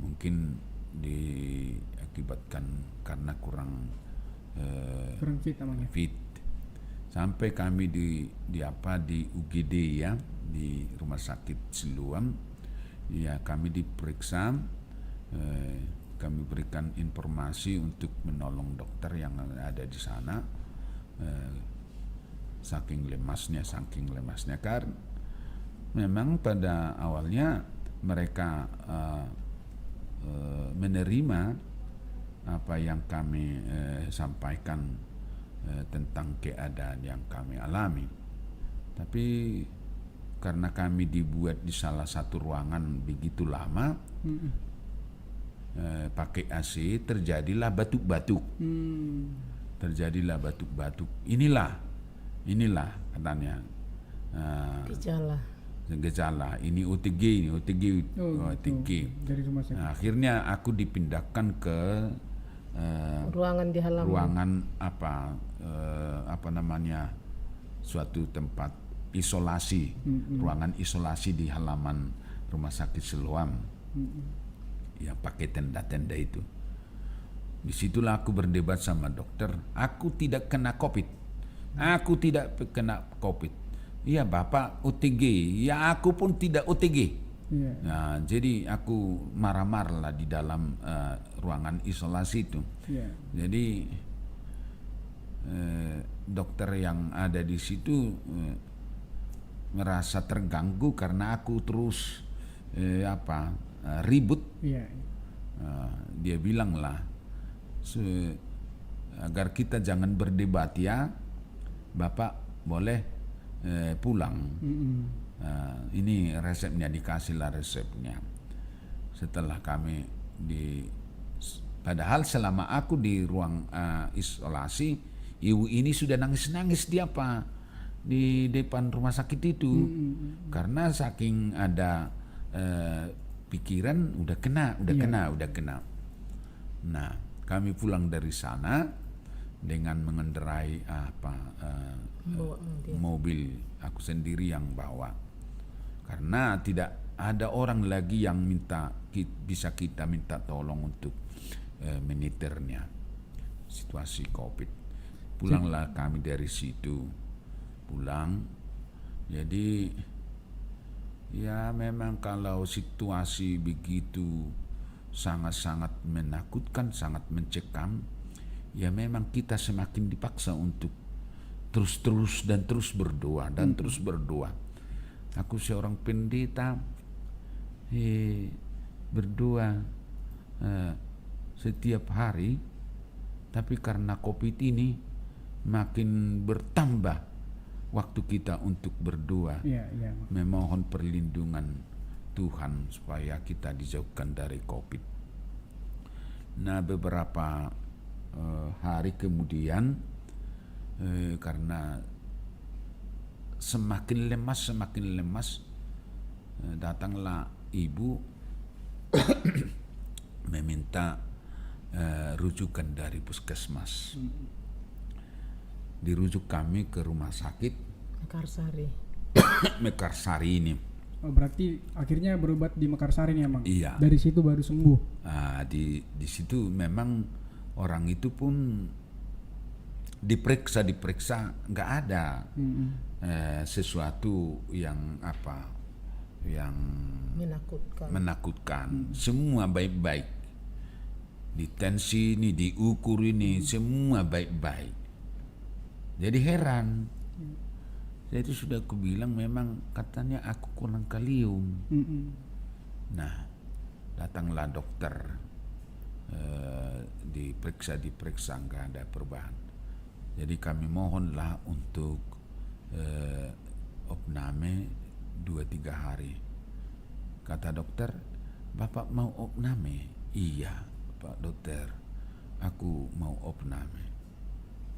mungkin diakibatkan karena kurang fit. Sampai kami di UGD ya, di rumah sakit Siloam. Ya, kami diperiksa, kami berikan informasi untuk menolong dokter yang ada di sana. Saking lemasnya kan. Memang pada awalnya mereka menerima apa yang kami sampaikan tentang keadaan yang kami alami. Tapi karena kami dibuat di salah satu ruangan begitu lama, pakai AC, terjadilah batuk-batuk. Inilah katanya gejala. Ini OTG. Dari rumah sakit. Nah, akhirnya aku dipindahkan ke ruangan di halaman. Ruangan suatu tempat isolasi, ruangan isolasi di halaman rumah sakit Siloam. yang pakai tenda-tenda itu. Disitulah aku berdebat sama dokter. Aku tidak kena COVID. Aku tidak kena COVID. Iya Bapak OTG. Ya aku pun tidak OTG. Iya. Nah, jadi aku marah-marah lah di dalam ruangan isolasi itu. Iya. Jadi dokter yang ada di situ merasa terganggu karena aku terus ribut. Iya. Dia bilang lah agar kita jangan berdebat ya, Bapak boleh pulang. Ini resepnya, dikasih lah resepnya. Setelah kami padahal selama aku di ruang isolasi, ibu ini sudah nangis-nangis dia di depan rumah sakit itu, karena saking ada pikiran udah kena. Nah, kami pulang dari sana dengan mengendarai mobil aku sendiri yang bawa, karena tidak ada orang lagi yang bisa kita minta tolong untuk menyetirnya situasi COVID. Pulanglah kami dari situ, pulang. Jadi ya memang kalau situasi begitu sangat-sangat menakutkan, sangat mencekam, ya memang kita semakin dipaksa untuk terus berdoa dan terus berdoa. Aku seorang pendeta berdoa setiap hari, tapi karena COVID ini makin bertambah waktu kita untuk berdoa, memohon perlindungan Tuhan supaya kita dijauhkan dari COVID. Nah, beberapa hari kemudian karena semakin lemas, datanglah ibu meminta rujukan dari puskesmas. Dirujuk kami ke rumah sakit Mekarsari ini. Oh, berarti akhirnya berobat di Mekarsari nih emang. Iya. Dari situ baru sembuh. Di situ memang orang itu pun diperiksa nggak ada sesuatu yang menakutkan. Semua baik-baik. Di tensi ini, diukur ini, semua baik-baik. Jadi heran. Jadi sudah aku bilang memang katanya aku kurang kalium. Nah, datanglah dokter, diperiksa nggak ada perubahan. Jadi kami mohonlah untuk opname 2-3 hari. Kata dokter, Bapak mau opname? Iya Pak Dokter, aku mau opname.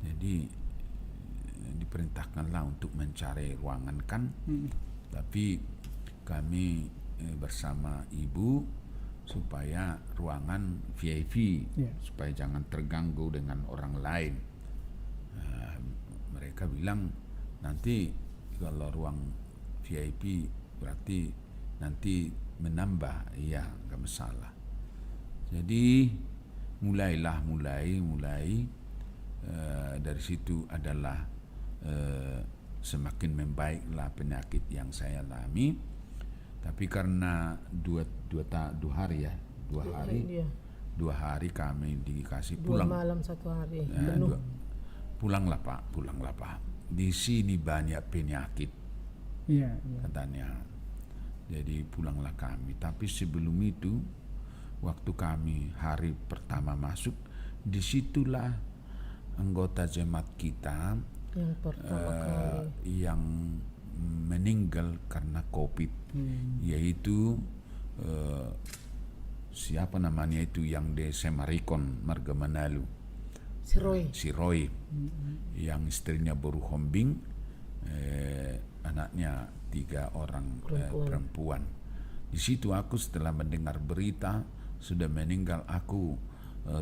Jadi diperintahkanlah untuk mencari ruangan kan, tapi kami bersama ibu supaya ruangan VIP, supaya jangan terganggu dengan orang lain. Mereka bilang nanti kalau ruang VIP berarti nanti menambah, iya nggak masalah. Jadi mulai dari situ adalah semakin membaiklah penyakit yang saya alami. Tapi karena dua hari kami dikasih pulang. 2 malam 1 hari. Pulanglah Pak. Di sini banyak penyakit. Iya. Katanya. Jadi pulanglah kami. Tapi sebelum itu, waktu kami hari pertama masuk, disitulah anggota jemaat kita Yang pertama kali yang meninggal karena COVID, yaitu siapa namanya itu yang di Semarikon, Marga Manalu, si Roy, yang istrinya baru hombing, anaknya 3 orang perempuan. Di situ aku setelah mendengar berita sudah meninggal, aku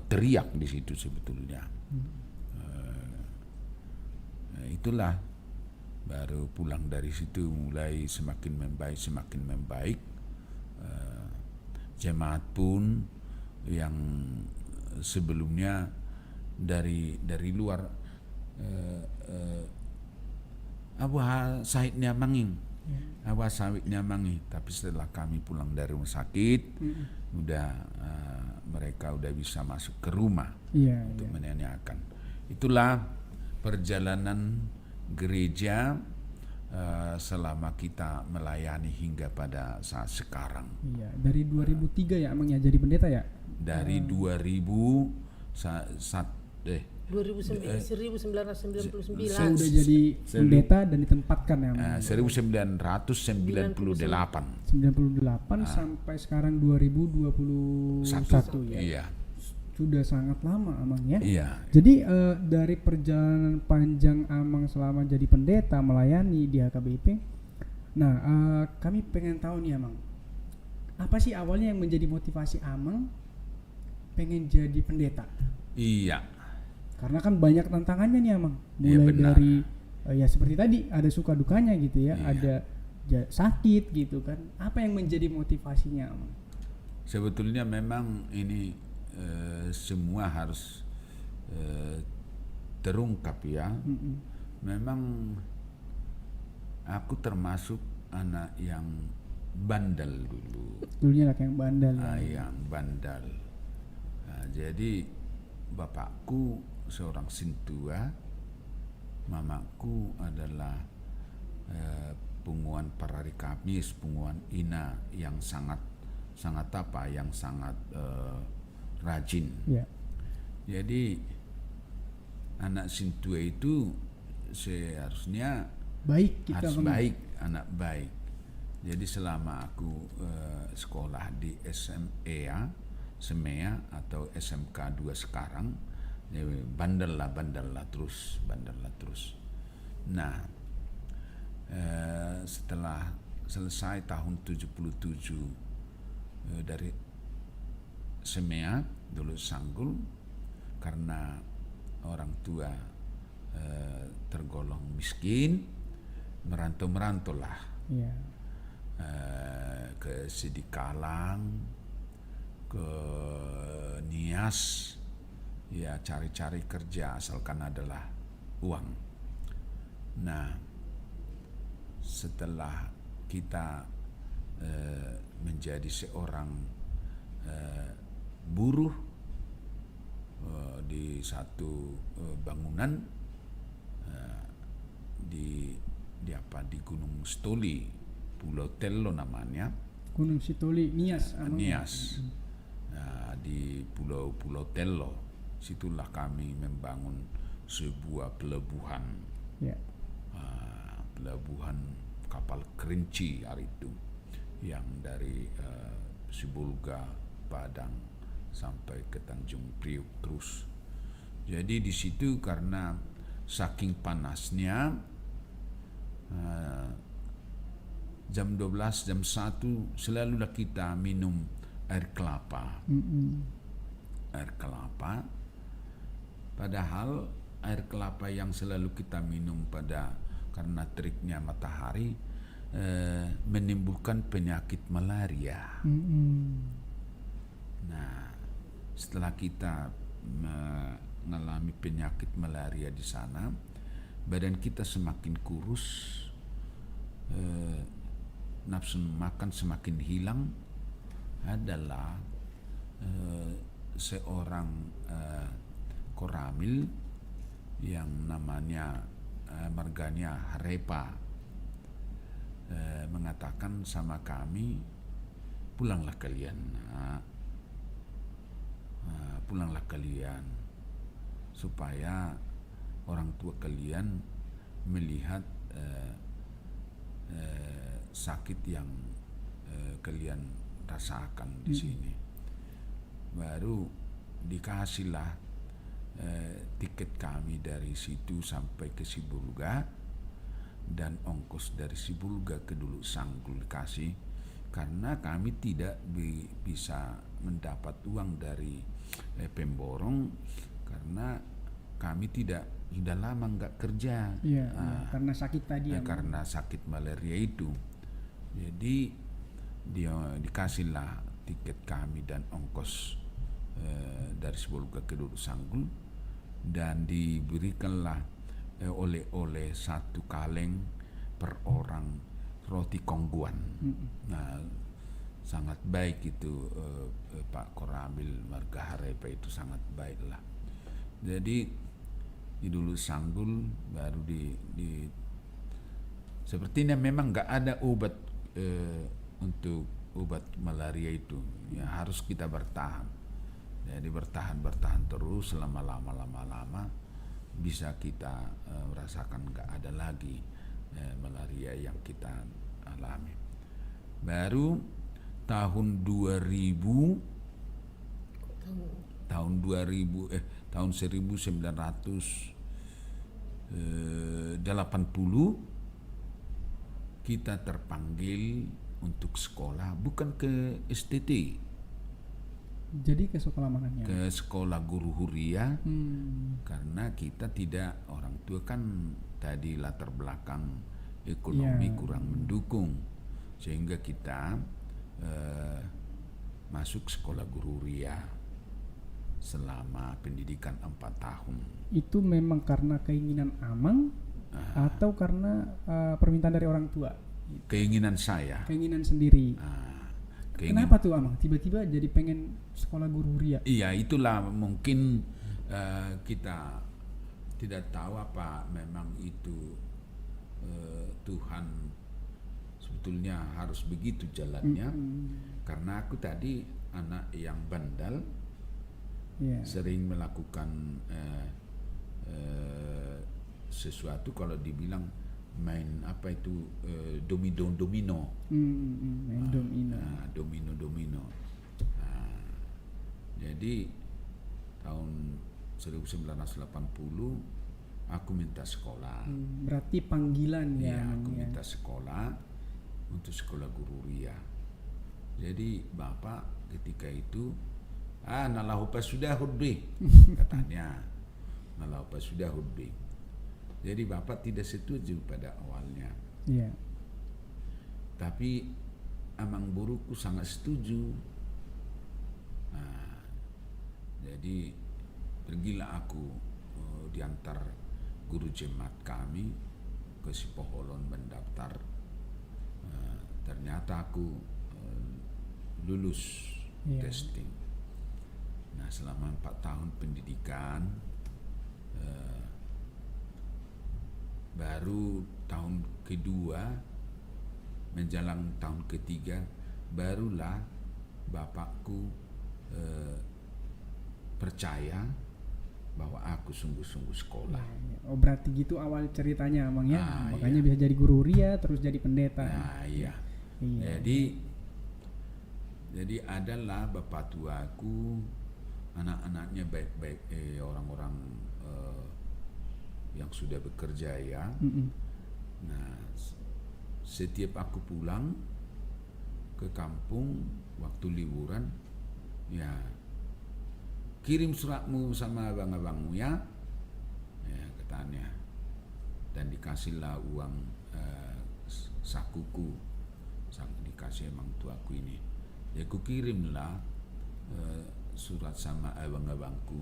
teriak di situ sebetulnya. Itulah baru pulang dari situ mulai semakin membaik. jemaat pun yang sebelumnya dari luar Abu sahidnya manging, Abu sawitnya mangi. Tapi setelah kami pulang dari rumah sakit, udah mereka udah bisa masuk ke rumah untuk menanyakan. Itulah perjalanan gereja selama kita melayani hingga pada saat sekarang. Iya, dari 2003 ya Amang ya jadi pendeta ya? Dari 1999 Saya udah jadi pendeta dan ditempatkan ya Amang. 1998. 98 sampai sekarang 2021 ya. Iya. Sudah sangat lama Amang ya. Iya. Jadi dari perjalanan panjang Amang selama jadi pendeta melayani di HKBP. Nah, kami pengen tahu nih Amang. Apa sih awalnya yang menjadi motivasi Amang pengen jadi pendeta? Iya. Karena kan banyak tantangannya nih Amang. Mulai dari ya seperti tadi ada suka dukanya gitu ya, ada sakit gitu kan. Apa yang menjadi motivasinya Amang? Sebetulnya memang ini semua harus terungkap ya. Memang aku termasuk anak yang bandel dulu. Dulunya anak yang bandel. Yang bandel. Jadi bapakku seorang sintua, mamaku adalah punguan parari Kamis, punguan ina yang sangat rajin. Ya. Jadi anak sintua itu seharusnya Baik kita harus baik, anak baik. Jadi selama aku sekolah di SMEA atau SMK 2 sekarang, bandel lah terus. Nah, setelah selesai tahun 77 dari SMEA dulu Sanggul, karena orang tua tergolong miskin, merantau lah. Ya. Ke Sidikalang, ke Nias, ya cari-cari kerja asalkan adalah uang. Nah, setelah kita menjadi seorang buruh di satu bangunan di Gunung Stoli, Pulau Tello namanya. Gunung Sitoli, Nias. Nias. Nah, di Pulau Tello, situlah kami membangun sebuah pelabuhan. Ya. Pelabuhan kapal kerinci hari itu, yang dari Sibulga, Padang sampai ke Tanjung Priuk terus. Jadi di situ karena saking panasnya, jam 12, jam 1 selalulah kita minum air kelapa. Air kelapa, padahal air kelapa yang selalu kita minum karena teriknya matahari menimbulkan penyakit malaria. Nah, setelah kita mengalami penyakit malaria di sana, badan kita semakin kurus, nafsu makan semakin hilang. Adalah seorang koramil yang namanya marganya Harepa mengatakan sama kami, pulanglah kalian, pulanglah kalian supaya orang tua kalian melihat sakit yang kalian rasakan di sini. Baru dikasihlah tiket kami dari situ sampai ke Sibulga, dan ongkos dari Sibulga ke dulu Sanggul dikasih, karena kami tidak bisa mendapat uang dari Pemborong karena kami sudah lama nggak kerja. Iya, karena sakit tadi ya. Karena sakit malaria itu. Jadi dia dikasihlah tiket kami dan ongkos dari Sibolga ke Dulu Sanggul, dan diberikanlah oleh-oleh 1 kaleng per orang roti kongguan. Nah, sangat baik itu Pak Koramil Margaharepa itu sangat baik lah. Jadi di Dulu Sanggul baru di sepertinya memang nggak ada obat untuk obat malaria itu, ya harus kita bertahan. Jadi bertahan terus lama bisa kita merasakan nggak ada lagi malaria yang kita alami. Baru tahun 1980 kita terpanggil untuk sekolah, bukan ke STT, Jadi ke sekolah mananya? ke sekolah guru huria. Karena kita tidak, orang tua kan tadi latar belakang ekonomi kurang mendukung, sehingga kita masuk sekolah guru huria selama pendidikan 4 tahun. Itu memang karena keinginan Amang atau karena permintaan dari orang tua? Keinginan saya. Keinginan sendiri. Keinginan. Kenapa tuh Amang tiba-tiba jadi pengen sekolah guru huria? Iya, itulah mungkin kita tidak tahu apa memang itu Tuhan sebetulnya harus begitu jalannya. Karena aku tadi anak yang bandal, sering melakukan sesuatu, kalau dibilang main apa itu domino. Main Domino. Jadi tahun 1980 aku minta sekolah. Berarti panggilan Iya, ya? aku minta sekolah untuk sekolah guru huria. Jadi bapak ketika itu nalahupa sudah hudbi katanya, nalahupa sudah hudbi. Jadi bapak tidak setuju pada awalnya. Iya. Tapi amang buruku sangat setuju. Jadi pergilah aku diantar guru jemaat kami ke Sipoholon mendaftar. Ternyata aku lulus testing. Nah, selama 4 tahun pendidikan, baru tahun kedua menjelang tahun ketiga barulah bapakku percaya bahwa aku sungguh-sungguh sekolah. Oh, berarti gitu awal ceritanya Amang ya? Makanya bisa jadi guru huria terus jadi pendeta. Nah, iya. Jadi adalah bapak tuaku, anak-anaknya baik-baik, orang-orang yang sudah bekerja ya. Nah, setiap aku pulang ke kampung waktu liburan, ya kirim suratmu sama abang-abangmu ya, katanya, dan dikasihlah uang sakuku, dikasih emang tuaku ini. Ya aku kirimlah surat sama abang-abangku,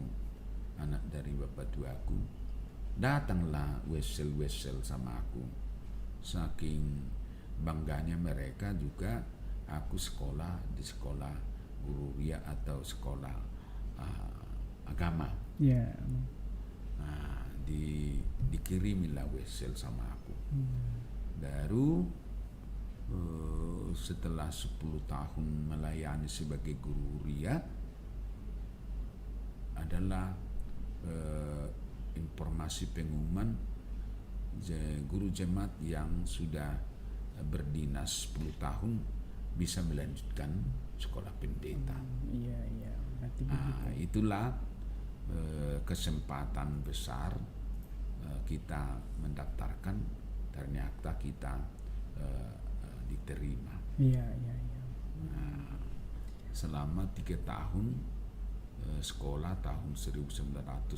anak dari bapak tuaku. Datanglah wesel-wesel sama aku. Saking bangganya mereka juga aku sekolah di sekolah guru huria atau sekolah agama. Iya. Nah, dikirimilah wesel sama aku. Baru setelah 10 tahun melayani sebagai guru huria adalah informasi pengumuman guru jemaat yang sudah berdinas 10 tahun bisa melanjutkan sekolah pendeta. Iya. Itulah kesempatan besar kita mendaftarkan, ternyata kita diterima. Iya. Selama 3 tahun sekolah tahun 1995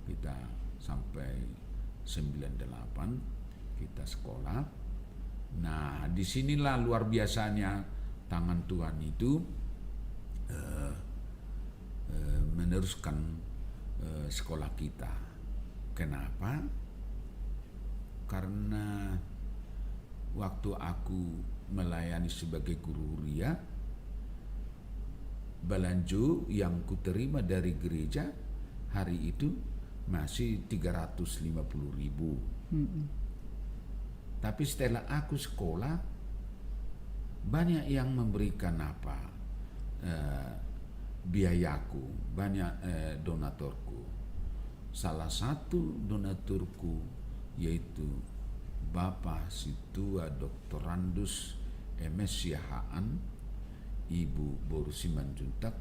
kita sampai 98 kita sekolah. Nah, disinilah luar biasanya tangan Tuhan itu meneruskan sekolah kita. Kenapa? Karena waktu aku melayani sebagai guru huria, balanjo yang kuterima dari gereja hari itu masih 350.000. Tapi setelah aku sekolah, banyak yang memberikan biayaku, banyak donaturku. Salah satu donaturku yaitu Bapak Situa Dr. Randus MS Siahaan, Ibu Boru Simanjuntak.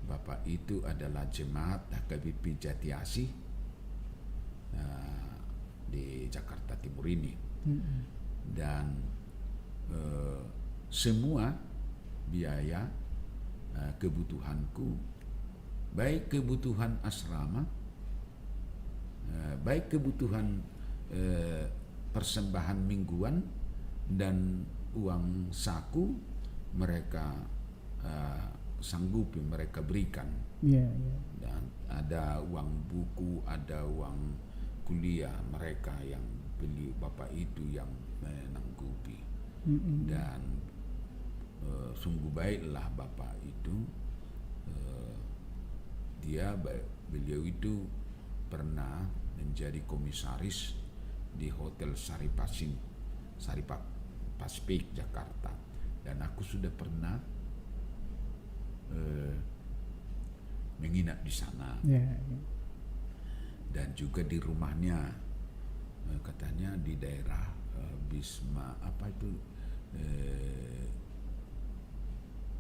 Bapak itu adalah jemaat HKBP Jati Asih di Jakarta Timur ini. Dan semua biaya kebutuhanku, baik kebutuhan asrama, baik kebutuhan persembahan mingguan dan uang saku, mereka sanggupi, mereka berikan. Dan ada uang buku, ada uang kuliah mereka yang beli, bapak itu yang menanggupi. Dan sungguh baiklah bapak itu. Beliau itu pernah menjadi komisaris di Hotel Saripak Paspik Jakarta, dan aku sudah pernah menginap di sana. Dan juga di rumahnya, katanya di daerah Bisma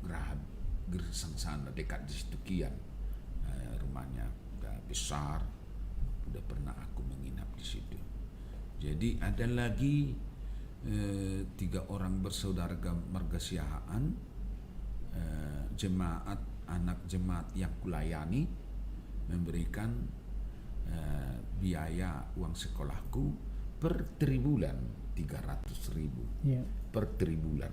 Geraha Gersang sana, dekat di situ Kian. Rumahnya udah besar, udah pernah aku menginap di situ. Jadi ada lagi 3 orang bersaudara marga Siahaan, anak jemaat yang kulayani, memberikan biaya uang sekolahku per tribulan 300.000 per tribulan.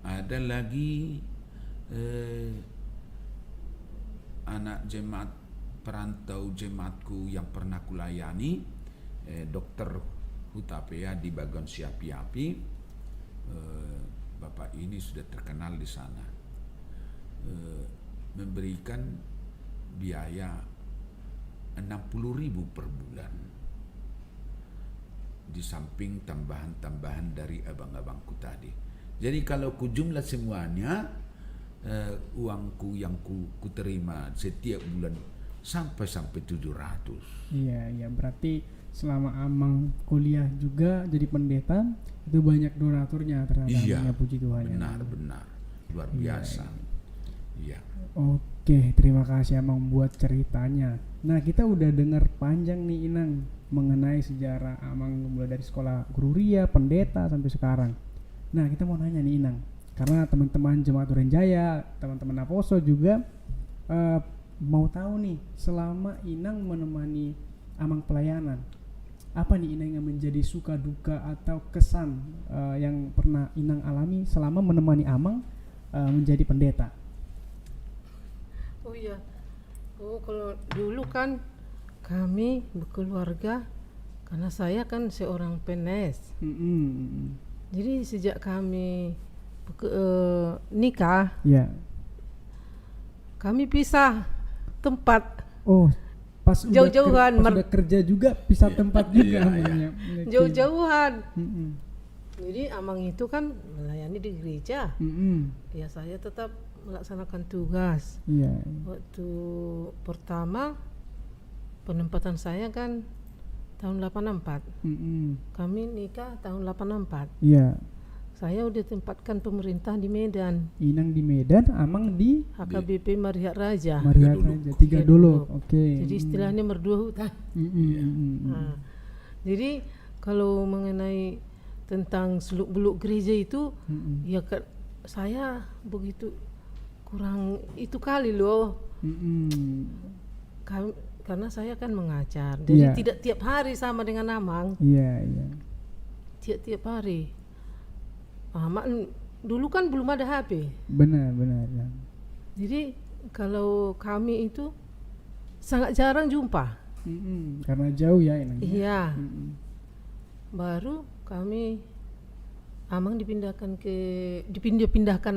Ada lagi anak jemaat perantau jemaatku yang pernah kulayani, Dokter Hutapea di Bagon Siapi-api. Bapak ini sudah terkenal di sana, memberikan biaya 60.000 per bulan, di samping tambahan-tambahan dari abang-abangku tadi. Jadi kalau ku jumlah semuanya, uangku yang ku terima setiap bulan sampai 700. Iya, berarti selama Amang kuliah juga jadi pendeta, itu banyak donaturnya terhadap Amangnya, puji Tuhan. Benar, luar biasa. Iya. Oke, terima kasih Amang buat ceritanya. Nah, kita udah dengar panjang nih Inang mengenai sejarah Amang mulai dari sekolah guru huria, pendeta sampai sekarang. Nah, kita mau nanya nih Inang, karena teman-teman Jemaat Durenjaya, teman-teman Aposo juga mau tahu nih, selama Inang menemani Amang pelayanan, apa nih Inang yang menjadi suka duka atau kesan yang pernah Inang alami selama menemani Amang menjadi pendeta? Oh iya, kalau dulu kan kami berkeluarga, karena saya kan seorang PNS. Jadi sejak kami nikah, kami pisah tempat. Oh, pas jauh-jauhan, udah kerja juga pisah tempat juga. Jauh-jauhan. Jadi Amang itu kan melayani di gereja. Ya saya tetap melaksanakan tugas. Waktu pertama penempatan saya kan tahun 84. Kami nikah tahun 84. Saya udah tempatkan pemerintah di Medan. Inang di Medan, Amang di HKBP Marihat Raja. Marihat Raja, Tiga Dolok. Oke. Jadi istilahnya merdua hutan. Nah, jadi kalau mengenai tentang seluk-beluk gereja itu, ya saya begitu kurang itu kali loh. Karena saya kan mengajar, jadi tidak tiap hari sama dengan Amang. Tiap hari. Amang dulu kan belum ada HP. Benar ya. Jadi kalau kami itu sangat jarang jumpa. Karena jauh ya Inang. Iya. Baru kami Amang dipindahkan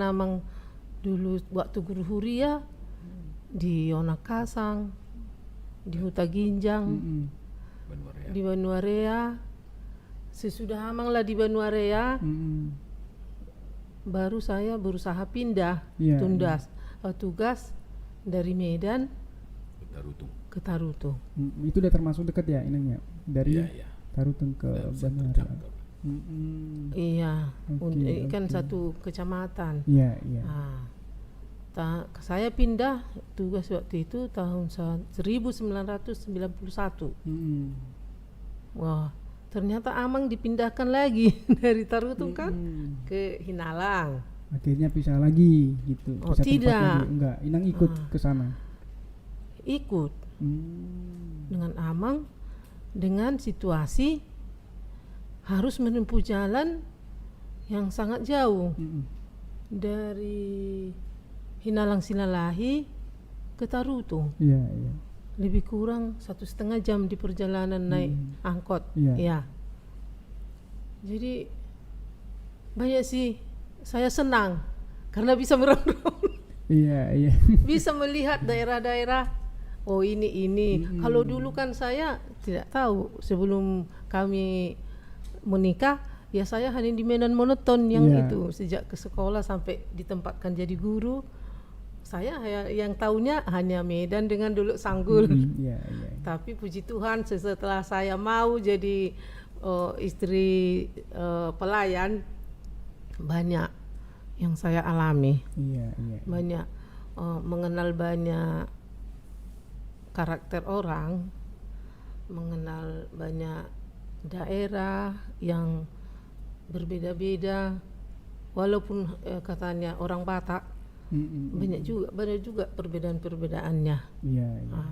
Amang dulu waktu guru Huria di Yonakasang, di Huta Ginjang, di Banuarea. Sesudah Amang lah di Banuarea, baru saya berusaha pindah tugas dari Medan ke Tarutung. Itu udah termasuk dekat ya Inang ya, dari Tarutung ke Banuarea. Iya, Okay. kan satu kecamatan. Iya. Saya pindah tugas waktu itu tahun 1991. Wah, ternyata Amang dipindahkan lagi dari Tarutung kan ke Hinalang. Akhirnya pisah lagi gitu. Oh, Pisah tempat tidak. lagi. Enggak, Inang ikut ke sana. Ikut dengan Amang, dengan situasi harus menempuh jalan yang sangat jauh dari Hinalang Silalahi ke Tarutung. Iya. Lebih kurang 1,5 jam di perjalanan naik angkot. Iya. Jadi banyak sih, saya senang karena bisa merongrong. Iya. Bisa melihat daerah-daerah. Oh ini. Kalau dulu kan saya tidak tahu, sebelum kami menikah ya saya hanya di Medan monoton yang itu. Sejak ke sekolah sampai ditempatkan jadi guru, saya yang tahunya hanya Medan dengan Duluk Sanggul. Tapi puji Tuhan setelah saya mau jadi istri pelayan, banyak yang saya alami. Banyak mengenal banyak karakter orang, mengenal banyak daerah yang berbeda-beda, walaupun katanya orang Batak, banyak juga perbedaan-perbedaannya.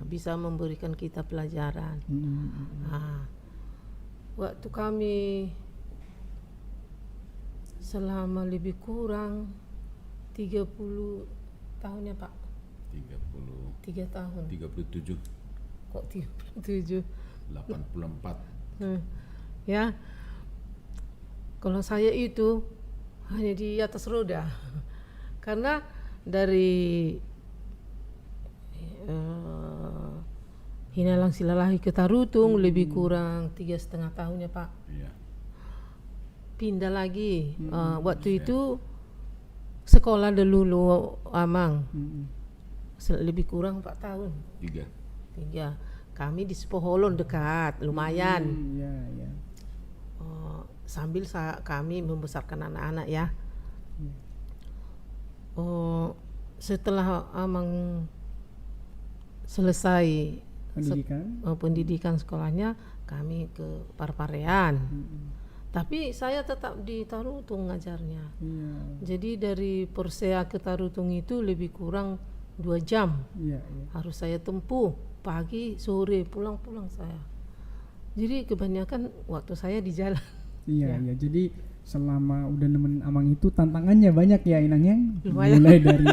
Bisa memberikan kita pelajaran. Waktu kami selama lebih kurang 30 tahun ya Pak. 3 tahun. 37. Kok 37? 84. Ya. Kalau saya itu hanya di atas roda. Karena dari Hinalang Silalahi ke Tarutung lebih kurang 3,5 tahun ya Pak. Pindah lagi. Waktu itu sekolah dulu Amang. Lebih kurang 4 tahun. 3. Kami di Sepoholon dekat, lumayan. Sambil kami membesarkan anak-anak ya. Setelah Amang selesai pendidikan sekolahnya, kami ke Parparean. Tapi saya tetap di Tarutung ngajarnya. Jadi dari Persea ke Tarutung itu lebih kurang 2 jam. Harus saya tempuh pagi, sore, pulang saya. Jadi kebanyakan waktu saya di jalan. Jadi selama udah nemenin Amang itu tantangannya banyak ya Inang ya. Lumayan. Mulai dari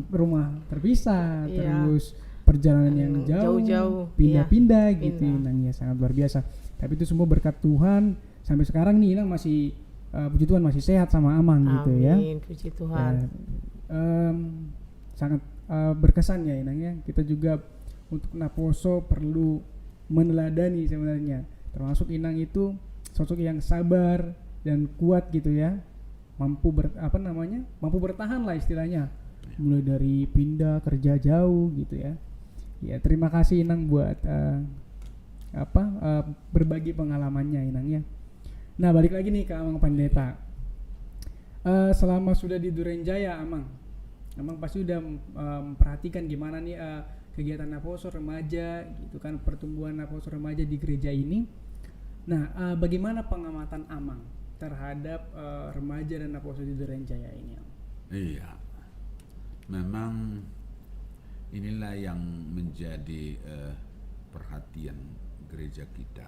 rumah terpisah, terus perjalanan yang jauh, pindah-pindah gitu Inang ya, sangat luar biasa. Tapi itu semua berkat Tuhan, sampai sekarang nih Inang masih puji Tuhan masih sehat sama Amang. Gitu ya. Amin, puji Tuhan. Sangat berkesan ya Inang ya. Kita juga untuk Naposo perlu meneladani sebenarnya. Termasuk Inang itu sosok yang sabar dan kuat gitu ya. Mampu bertahan lah istilahnya. Mulai dari pindah kerja jauh gitu ya. Ya, terima kasih Inang buat berbagi pengalamannya Inang ya. Nah, balik lagi nih ke Amang Pendeta. Selama sudah di Durenjaya Amang pasti udah memperhatikan gimana nih kegiatan Naposo remaja gitu kan, pertumbuhan Naposo remaja di gereja ini. Nah, bagaimana pengamatan Amang terhadap remaja dan Naposo di Durenjaya ini? Iya, memang inilah yang menjadi perhatian gereja kita,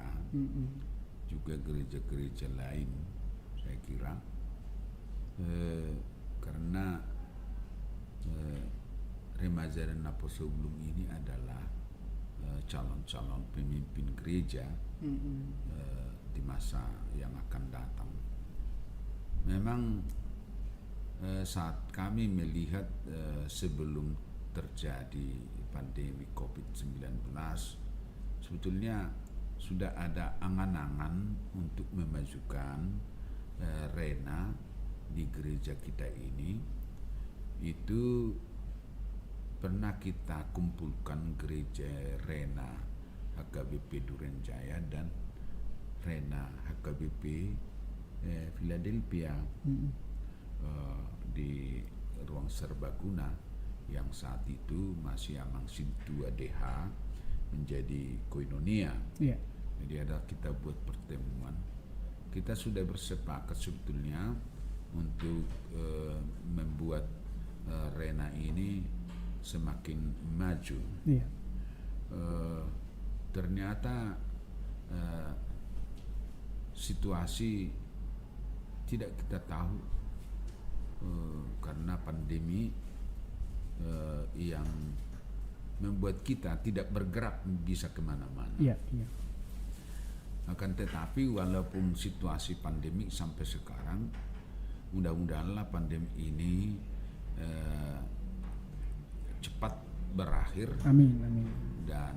juga gereja-gereja lain saya kira, karena remaja dan Naposobulung ini adalah calon-calon pemimpin gereja di masa yang akan datang. Memang saat kami melihat sebelum terjadi pandemi COVID-19, sebetulnya sudah ada angan-angan untuk memajukan Rena di gereja kita ini. Itu pernah kita kumpulkan gereja Rena HKBP Durenjaya dan Rena HKBP Philadelphia di ruang serbaguna yang saat itu masih Amang Sintua DH menjadi Koinonia. Iya. Jadi ada kita buat pertemuan. Kita sudah bersepakat sebetulnya untuk membuat Rena ini semakin maju. Iya. Ternyata situasi tidak kita tahu karena pandemi yang membuat kita tidak bergerak bisa kemana-mana. Iya, iya. Akan tetapi walaupun situasi pandemi sampai sekarang, mudah-mudahanlah pandemi ini cepat berakhir. Amin, amin. Dan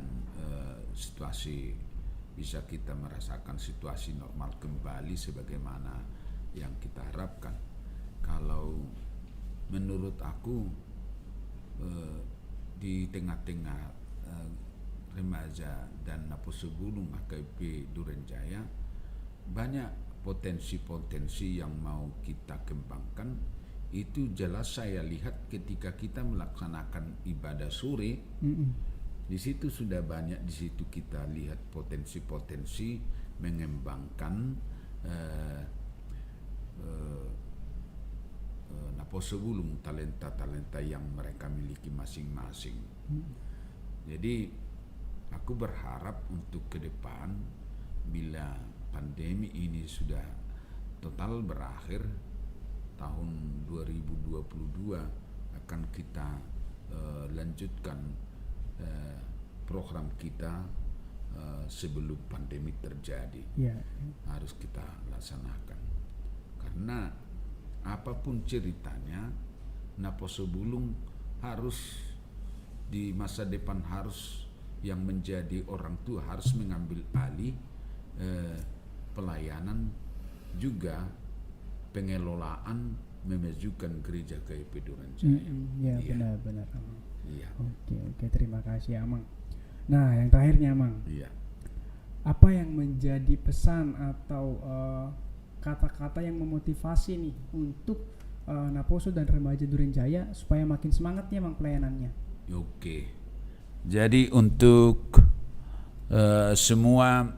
situasi bisa kita merasakan situasi normal kembali sebagaimana yang kita harapkan. Kalau menurut aku di tengah-tengah remaja dan Naposobulung HKBP Durenjaya banyak potensi-potensi yang mau kita kembangkan. Itu jelas saya lihat ketika kita melaksanakan ibadah sore. Di situ sudah banyak, di situ kita lihat potensi-potensi mengembangkan Naposobulung, talenta-talenta yang mereka miliki masing-masing. Jadi aku berharap untuk ke depan bila pandemi ini sudah total berakhir tahun 2022 akan kita lanjutkan program kita sebelum pandemi terjadi. Yeah. Harus kita laksanakan karena apapun ceritanya Naposobulung harus di masa depan harus yang menjadi orang tua harus mengambil alih pelayanan juga pengelolaan memajukan gereja KIP Durenjaya. Ya, benar-benar. Iya. Oke, terima kasih Amang. Nah, yang terakhirnya Amang. Iya. Apa yang menjadi pesan atau kata-kata yang memotivasi nih untuk Naposo dan remaja Durenjaya supaya makin semangat nih Amang pelayanannya? Oke. Jadi untuk semua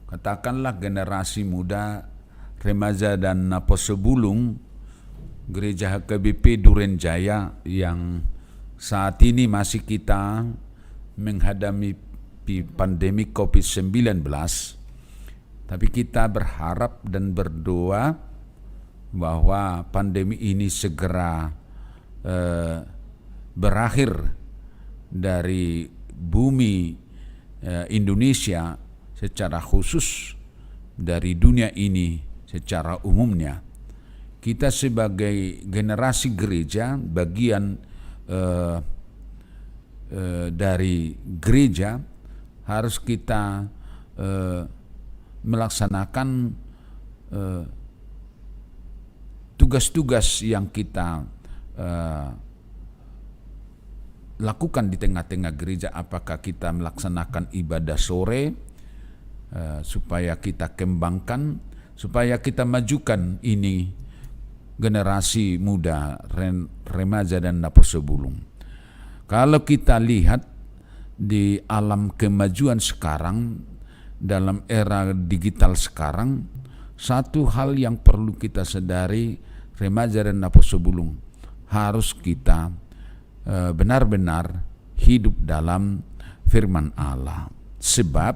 katakanlah generasi muda remaja dan Naposobulung gereja HKBP Durenjaya yang saat ini masih kita menghadapi pandemi COVID-19, tapi kita berharap dan berdoa bahwa pandemi ini segera berakhir dari bumi Indonesia secara khusus, dari dunia ini secara umumnya. Kita sebagai generasi gereja, bagian dari gereja, harus kita melaksanakan tugas-tugas yang kita lakukan di tengah-tengah gereja. Apakah kita melaksanakan ibadah sore supaya kita kembangkan, supaya kita majukan ini generasi muda remaja dan Naposobulung. Kalau kita lihat di alam kemajuan sekarang, dalam era digital sekarang, satu hal yang perlu kita sadari, remaja dan Naposobulung, harus kita benar-benar hidup dalam firman Allah. Sebab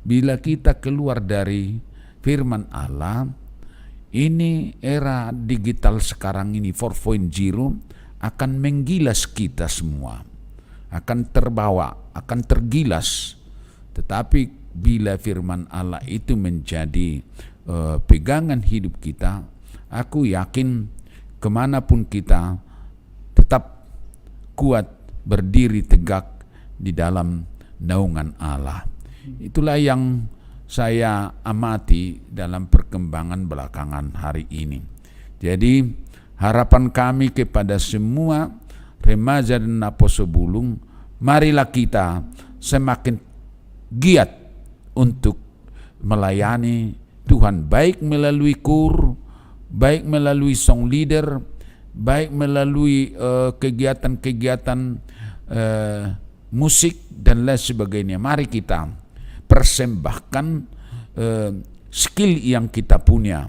bila kita keluar dari firman Allah, Ini era digital sekarang ini 4.0 akan menggilas kita semua, akan terbawa, akan tergilas. Tetapi bila firman Allah itu menjadi pegangan hidup kita, aku yakin kemanapun kita tetap kuat berdiri tegak di dalam naungan Allah. Itulah yang saya amati dalam perkembangan belakangan hari ini. Jadi harapan kami kepada semua remaja dan Naposo Bulung, marilah kita semakin giat untuk melayani Tuhan, baik melalui kur, baik melalui song leader, baik melalui kegiatan-kegiatan musik dan lain sebagainya. Mari kita persembahkan skill yang kita punya,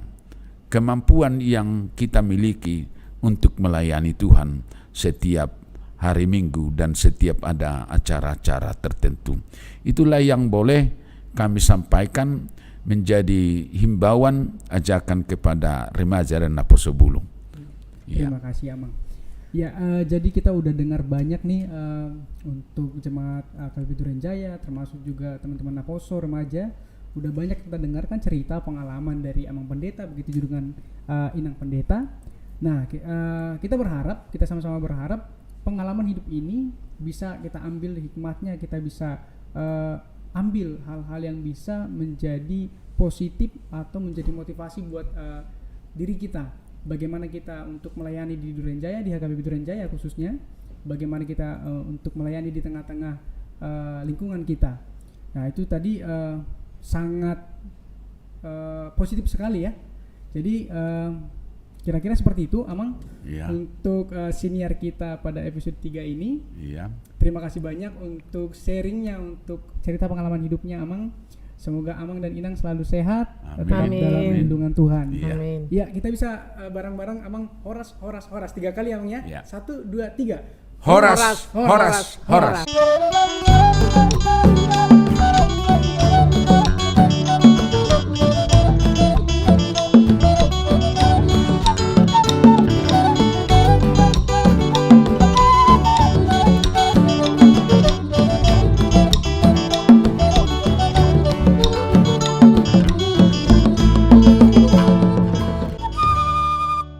kemampuan yang kita miliki untuk melayani Tuhan setiap hari Minggu dan setiap ada acara-acara tertentu. Itulah yang boleh kami sampaikan menjadi himbauan ajakan kepada remaja dan Naposo Bulung. Terima kasih Amang. Ya, jadi kita udah dengar banyak nih untuk jemaat KBP Durenjaya, termasuk juga teman-teman Naposo remaja. Udah banyak kita dengarkan cerita pengalaman dari Amang Pendeta, begitu juga dengan Inang Pendeta. Nah, kita berharap, kita sama-sama berharap pengalaman hidup ini bisa kita ambil hikmatnya, kita bisa ambil hal-hal yang bisa menjadi positif atau menjadi motivasi buat diri kita. Bagaimana kita untuk melayani di Durenjaya, di HKBP Durenjaya khususnya, bagaimana kita untuk melayani di tengah-tengah lingkungan kita. Nah, itu tadi sangat positif sekali ya. Jadi kira-kira seperti itu Amang untuk senior kita pada episode 3 ini. Terima kasih banyak untuk sharingnya, untuk cerita pengalaman hidupnya Amang. Semoga Amang dan Inang selalu sehat, tetap dalam lindungan Tuhan. Amin. Ya, kita bisa bareng-bareng Amang horas 3 kali Amang ya. 1, 2, 3. Horas. Horas.